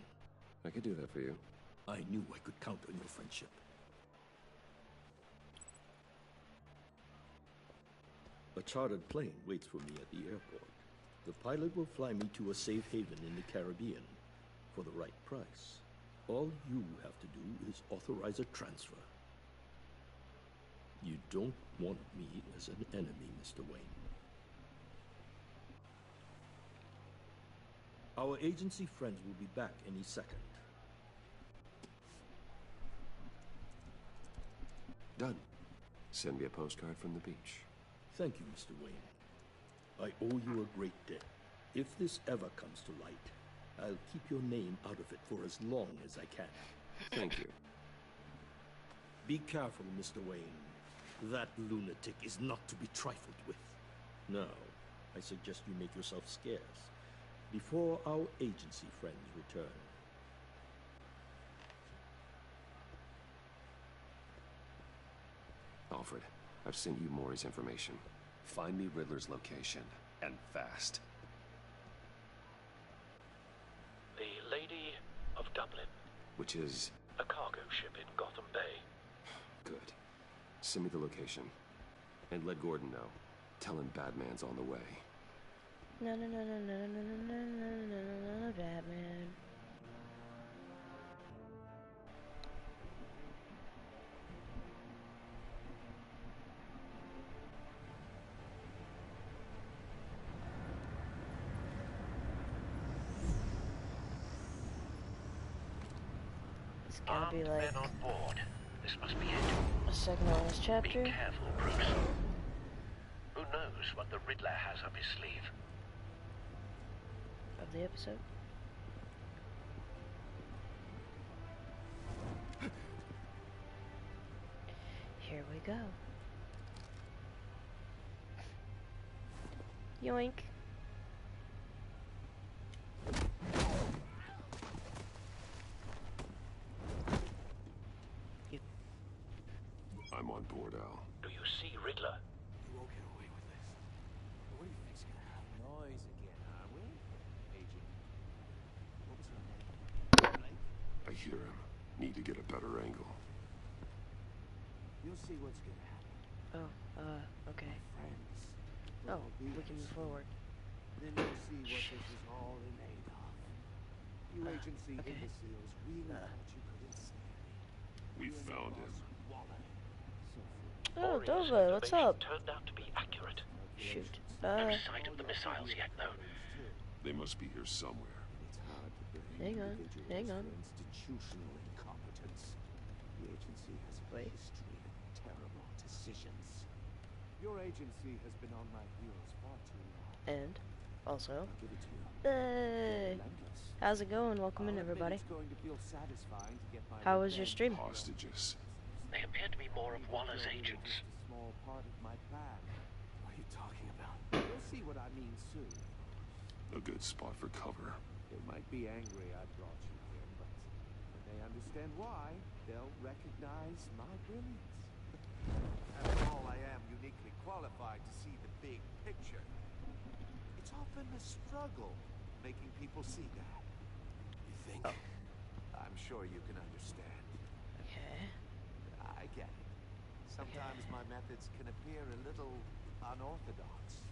I could do that for you. I knew I could count on your friendship. A chartered plane waits for me at the airport. The pilot will fly me to a safe haven in the Caribbean for the right price. All you have to do is authorize a transfer. You don't want me as an enemy, Mr. Wayne. Our agency friends will be back any second. Done. Send me a postcard from the beach. Thank you, Mr. Wayne. I owe you a great debt. If this ever comes to light, I'll keep your name out of it for as long as I can. Thank you. Be careful, Mr. Wayne. That lunatic is not to be trifled with. Now, I suggest you make yourself scarce before our agency friends return. Alfred, I've sent you Maury's information. Find me Riddler's location, and fast. The Lady of Dublin. Which is... a cargo ship in Gotham Bay. Good. Send me the location. And let Gordon know. Tell him Batman's on the way. No, no, no, no, no, no, no, no, no, no, no, Batman. It's gonna be like men on board. This must be it. a second to last chapter. Be careful, Bruce. Who knows what the Riddler has up his sleeve? Of the episode. Here we go. Yoink. I'm on board, Al. Do you see Riddler? You won't get away with this. What do you think's gonna happen? Noise again, are we? Agent. What was your name? I hear him. Need to get a better angle. You'll see what's gonna happen. Oh, okay. Friends. Oh, we can move forward. Then you'll see what this is all in aid of. You agency okay. imbeciles really thought you couldn't stand me. We found him. Oh, Maury's Dova, what's up? turned out to be accurate. Shoot. No sight of the missiles yet, though. They must be here somewhere. Hang on, hang on. Institutional incompetence. The agency has a history of terrible decisions. Your agency has been on my heels far too long. And also, I'll give it to you. hey, how's it going? Welcome in, everybody. It's going to feel satisfying to get my How was your stream? Hostages. They appear to be more of Waller's agents. A small part of my plan. What are you talking about? You'll see what I mean soon. A good spot for cover. They might be angry I brought you here, but when they understand why, they'll recognize my brilliance. After all, I am uniquely qualified to see the big picture. It's often a struggle making people see that. You think? Oh. I'm sure you can understand. Okay. I get it. Sometimes my methods can appear a little unorthodox.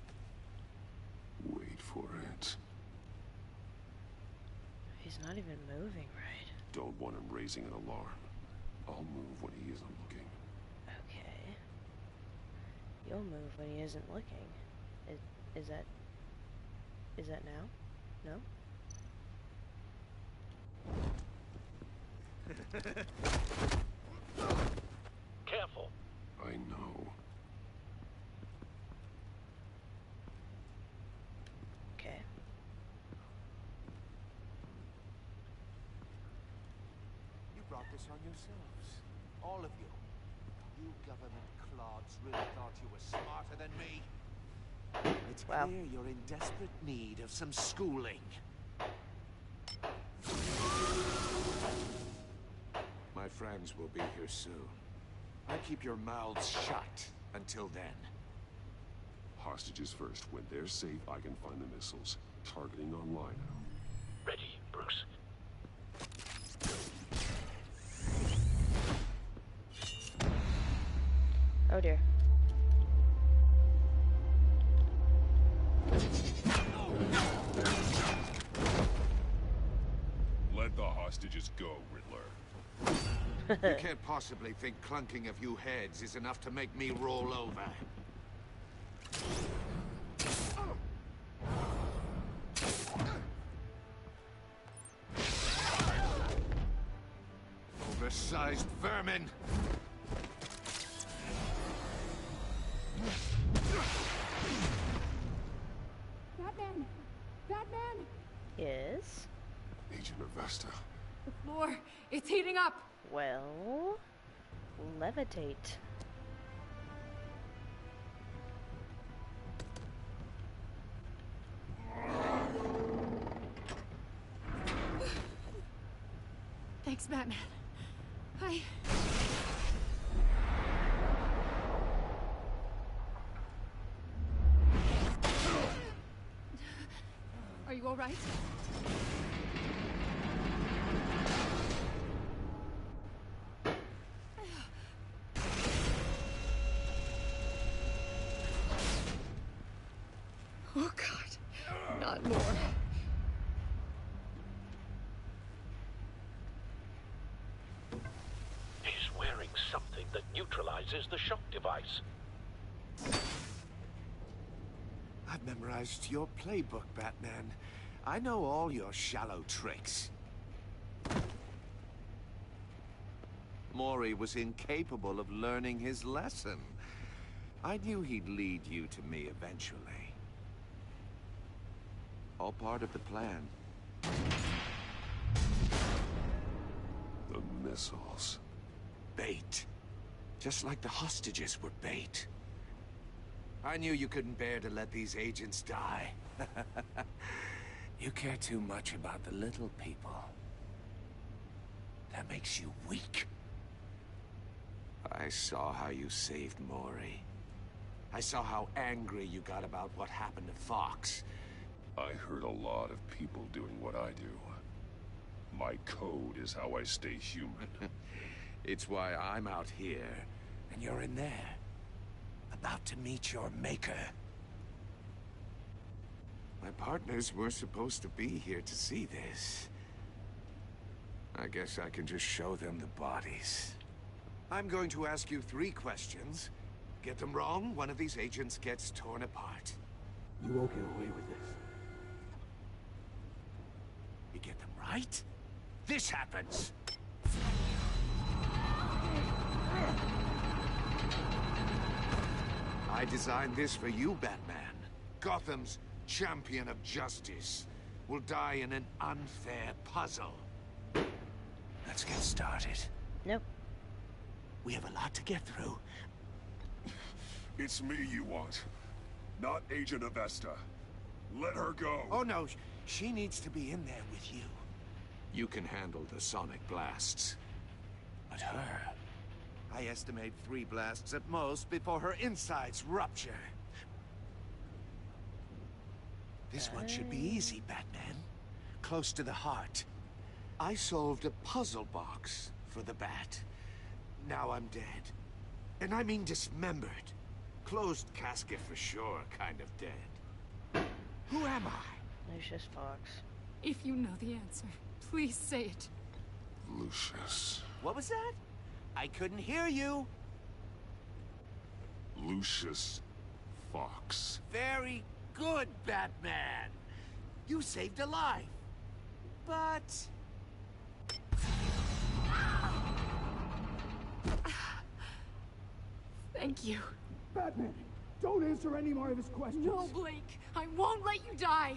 Wait for it. He's not even moving right. Don't want him raising an alarm. I'll move when he isn't looking. Okay. You'll move when he isn't looking. Is that Is that now? No? Careful. I know. Okay. You brought this on yourselves. All of you. You government clods really thought you were smarter than me. It's Wow. clear you're in desperate need of some schooling. My friends will be here soon. I keep your mouths shut until then. Hostages first. When they're safe, I can find the missiles. Targeting online. Ready, Bruce. Oh dear. Let the hostages go, Riddler. You can't possibly think clunking a few heads is enough to make me roll over. Oversized vermin! Batman! Batman! Yes? Agent Avesta. The floor, it's heating up! Well, levitate. Thanks, Batman. Are you all right? Oh, God. Not more. He's wearing something that neutralizes the shock device. I've memorized your playbook, Batman. I know all your shallow tricks. Mori was incapable of learning his lesson. I knew he'd lead you to me eventually. All part of the plan. The missiles. Bait. Just like the hostages were bait. I knew you couldn't bear to let these agents die. You care too much about the little people. That makes you weak. I saw how you saved Mori. I saw how angry you got about what happened to Fox. I heard a lot of people doing what I do. My code is how I stay human. It's why I'm out here, and you're in there. About to meet your maker. My partners were supposed to be here to see this. I guess I can just show them the bodies. I'm going to ask you 3 questions. Get them wrong, one of these agents gets torn apart. You won't get away with this. You get them right, this happens. I designed this for you, Batman. Gotham's champion of justice will die in an unfair puzzle. Let's get started. Nope. We have a lot to get through. It's me you want, not Agent Avesta. Let her go. Oh no, she needs to be in there with you. You can handle the sonic blasts. But her... I estimate 3 blasts at most before her insides rupture. This one should be easy, Batman. Close to the heart. I solved a puzzle box for the Bat. Now I'm dead. And I mean dismembered. Closed casket for sure, kind of dead. Who am I? Lucius Fox. If you know the answer, please say it. Lucius. What was that? I couldn't hear you. Lucius Fox. Very good, Batman. You saved a life. But... Thank you. Batman, don't answer any more of his questions. No, Blake. I won't let you die.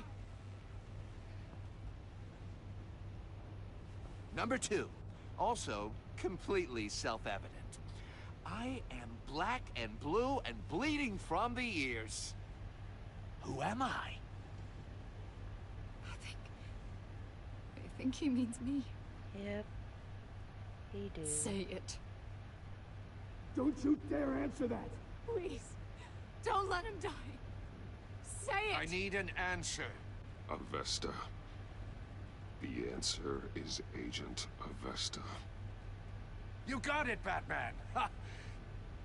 Number 2. Also, completely self-evident. I am black and blue and bleeding from the ears. Who am I? I think he means me. Yep. He do. Say it. Don't you dare answer that. Please. Don't let him die. Say it. I need an answer. Avesta. The answer is Agent Avesta. You got it, Batman. Ha.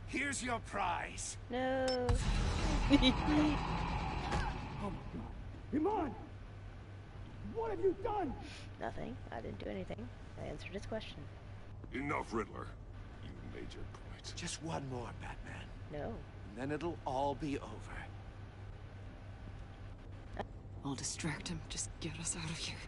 Here's your prize. No. Oh my God. Iman! What have you done? Nothing. I didn't do anything. I answered his question. Enough, Riddler. You made your point. Just one more, Batman. No. And then it'll all be over. I'll distract him. Just get us out of here.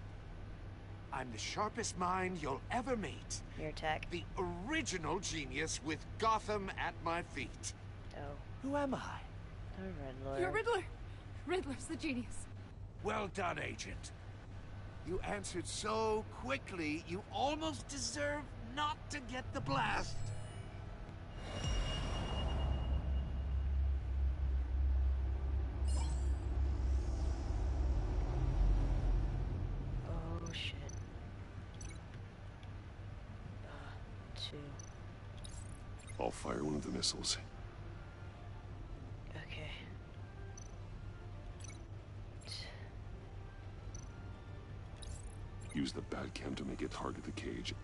I'm the sharpest mind you'll ever meet. Your attack. The original genius with Gotham at my feet. Oh. Who am I? The Riddler. You're Riddler. Riddler's the genius. Well done, Agent. You answered so quickly, you almost deserve not to get the blast. Oh, shit. 2. I'll fire one of the missiles. Okay. Use the Batcam to make it target the cage.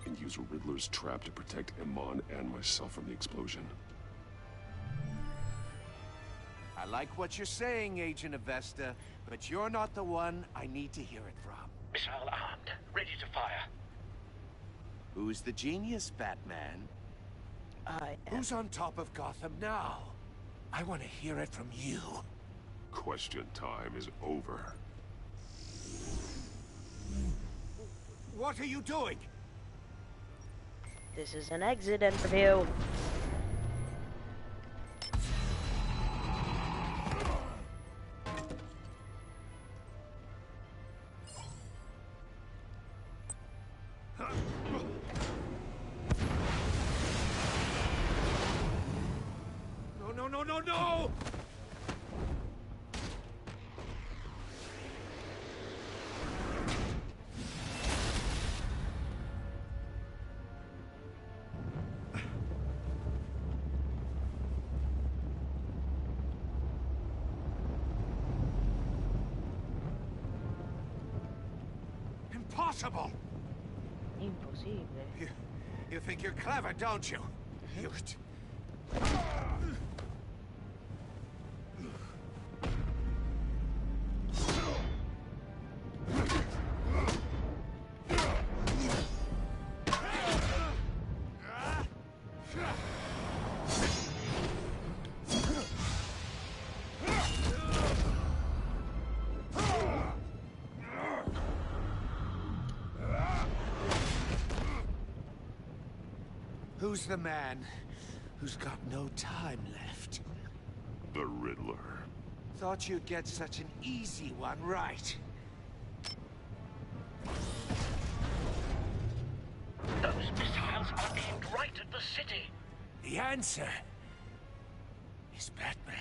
And use Riddler's trap to protect Iman and myself from the explosion. I like what you're saying, Agent Avesta, but you're not the one I need to hear it from. Missile armed, ready to fire. Who's the genius, Batman? I am. Who's on top of Gotham now? I want to hear it from you. Question time is over. What are you doing? This is an exit interview. No, no, no, no, no! Impossible! Impossible. You think you're clever, don't you? You... Who's the man who's got no time left? The Riddler. Thought you'd get such an easy one right. Those missiles are aimed right at the city. The answer is Batman.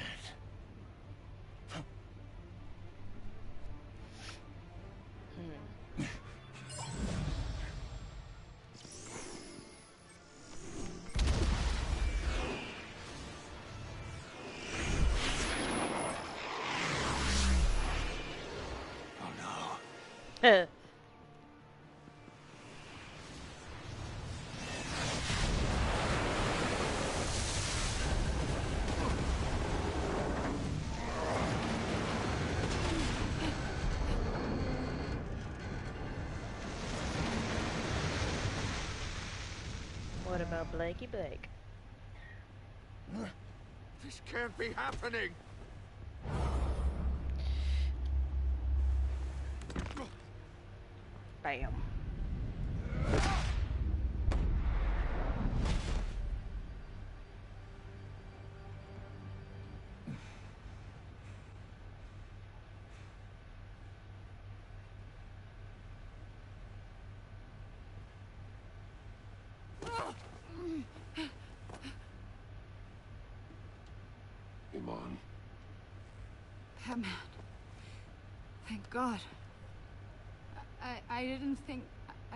What about Blakey Blake? This can't be happening! Bam. Iman. Batman. Thank God. I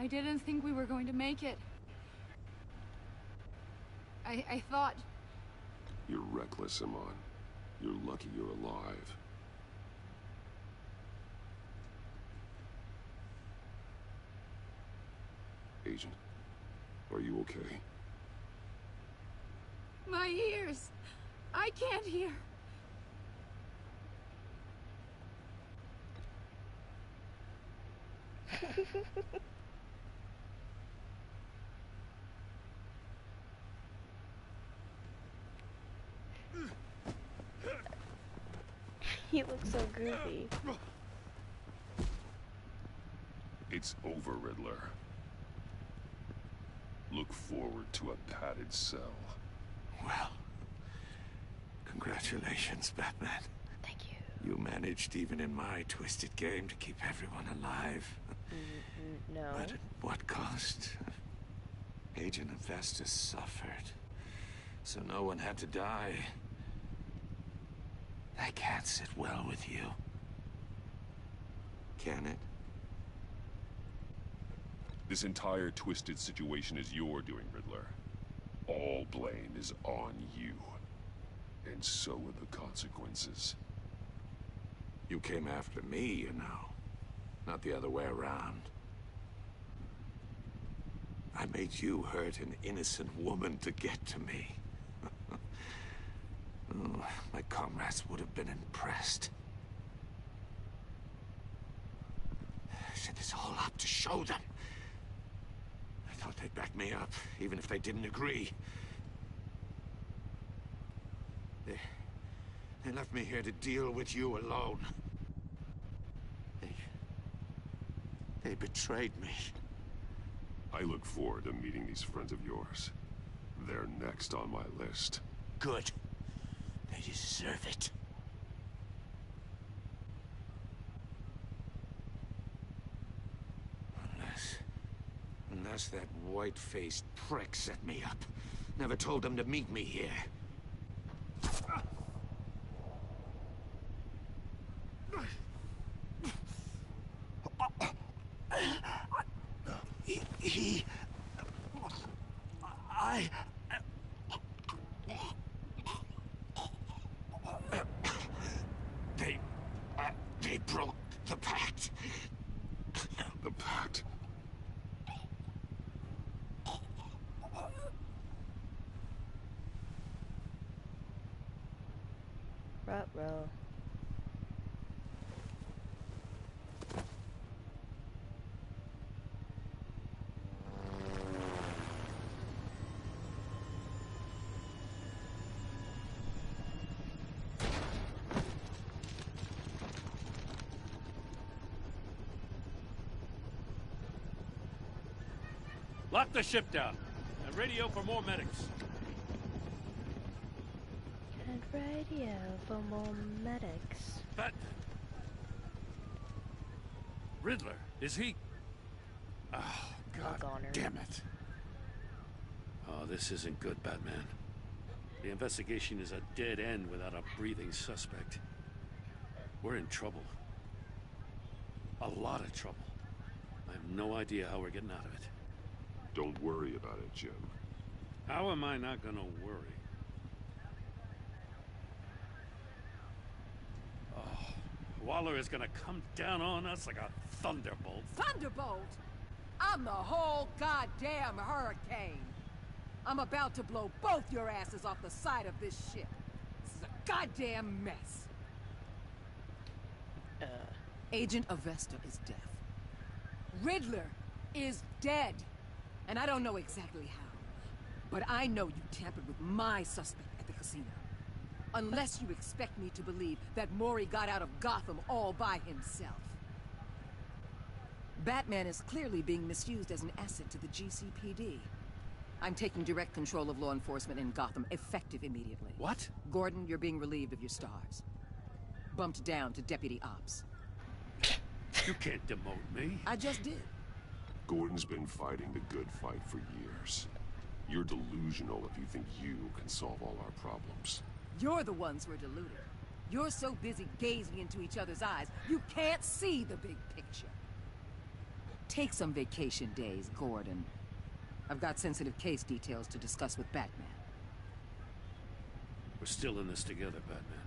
didn't think we were going to make it. I thought... You're reckless, Iman. You're lucky you're alive. Agent, are you okay? My ears! I can't hear. He looks so goofy. It's over, Riddler. Look forward to a padded cell. Well, congratulations, Batman. Thank you. You managed, even in my twisted game, to keep everyone alive. No. But at what cost? Agent Investor suffered, so no one had to die. That can't sit well with you. Can it? This entire twisted situation is your doing, Riddler. All blame is on you. And so are the consequences. You came after me, you know. Not the other way around. I made you hurt an innocent woman to get to me. Oh, my comrades would have been impressed. I set this all up to show them. I thought they'd back me up, even if they didn't agree. They left me here to deal with you alone. They betrayed me. I look forward to meeting these friends of yours. They're next on my list. Good. They deserve it. Unless that white-faced prick set me up. Never told them to meet me here. They broke the pact. The pact? Ruh-roh. Lock the ship down. And radio for more medics. And radio for more medics. But... Riddler, is he... Oh, God damn it. Oh, this isn't good, Batman. The investigation is a dead end without a breathing suspect. We're in trouble. A lot of trouble. I have no idea how we're getting out of it. Don't worry about it, Jim. How am I not gonna worry? Oh, Waller is gonna come down on us like a thunderbolt. Thunderbolt? I'm the whole goddamn hurricane. I'm about to blow both your asses off the side of this ship. This is a goddamn mess. Agent Avesta is deaf. Riddler is dead. And I don't know exactly how. But I know you tampered with my suspect at the casino. Unless you expect me to believe that Mori got out of Gotham all by himself. Batman is clearly being misused as an asset to the GCPD. I'm taking direct control of law enforcement in Gotham, effective immediately. What? Gordon, you're being relieved of your stars. Bumped down to Deputy Ops. You can't demote me. I just did. Gordon's been fighting the good fight for years. You're delusional if you think you can solve all our problems. You're the ones who are deluded. You're so busy gazing into each other's eyes, you can't see the big picture. Take some vacation days, Gordon. I've got sensitive case details to discuss with Batman. We're still in this together, Batman.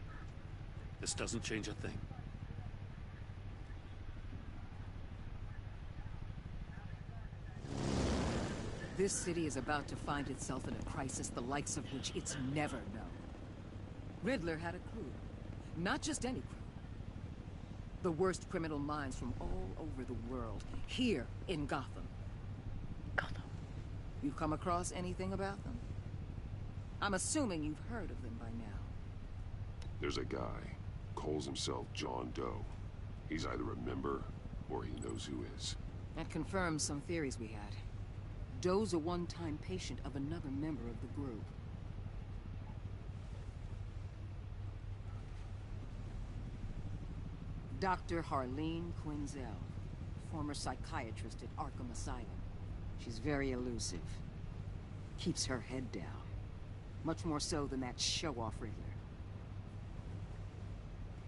This doesn't change a thing. This city is about to find itself in a crisis the likes of which it's never known. Riddler had a crew. Not just any crew. The worst criminal minds from all over the world, here in Gotham. Gotham. You come across anything about them? I'm assuming you've heard of them by now. There's a guy, calls himself John Doe. He's either a member, or he knows who is. That confirms some theories we had. Doe's a one-time patient of another member of the group. Dr. Harleen Quinzel, former psychiatrist at Arkham Asylum. She's very elusive. Keeps her head down. Much more so than that show-off Riddler.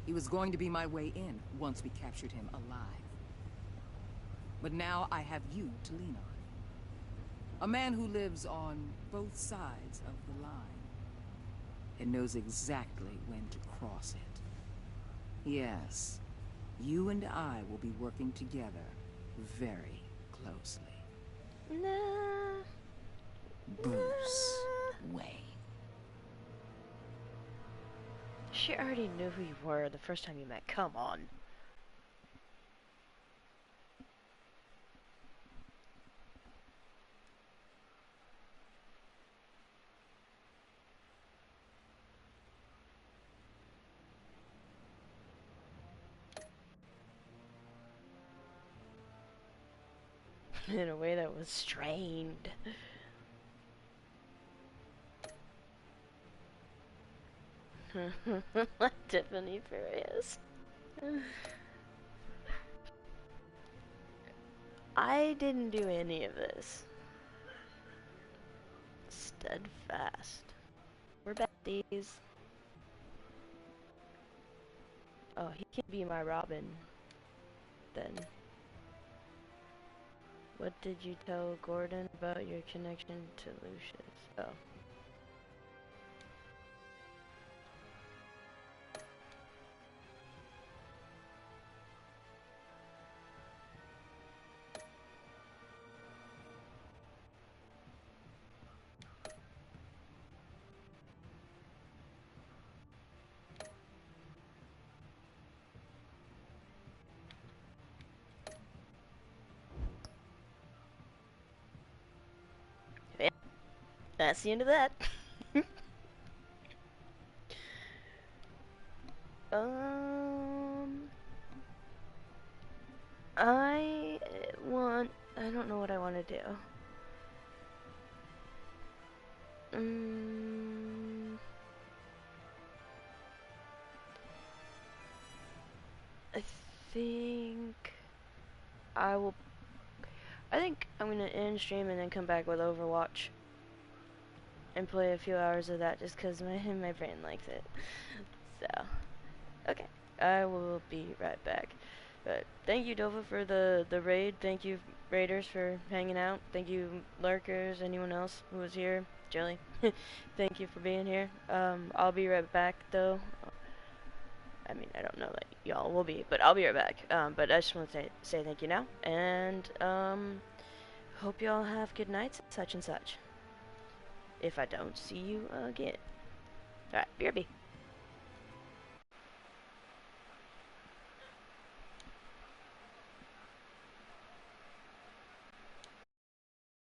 He was going to be my way in once we captured him alive. But now I have you to lean on. A man who lives on both sides of the line and knows exactly when to cross it. Yes, you and I will be working together very closely. Nah. Bruce Wayne. She already knew who you were the first time you met. Come on. In a way that was strained. Tiffany Furious. I didn't do any of this. Steadfast. We're besties. Oh, he can be my Robin. Then. What did you tell Gordon about your connection to Lucius? Oh. Yeah, that's the end of that. I don't know what I want to do. I think I think I'm gonna end stream and then come back with Overwatch and play a few hours of that just because my brain likes it. So, okay, I will be right back. But thank you, Dova, for the raid. Thank you, Raiders, for hanging out. Thank you, Lurkers, anyone else who was here. Jelly, thank you for being here. I'll be right back, though. I mean, I don't know that y'all will be, but I'll be right back. But I just want to say thank you now, and hope y'all have good nights, such and such. If I don't see you again. Alright, BRB.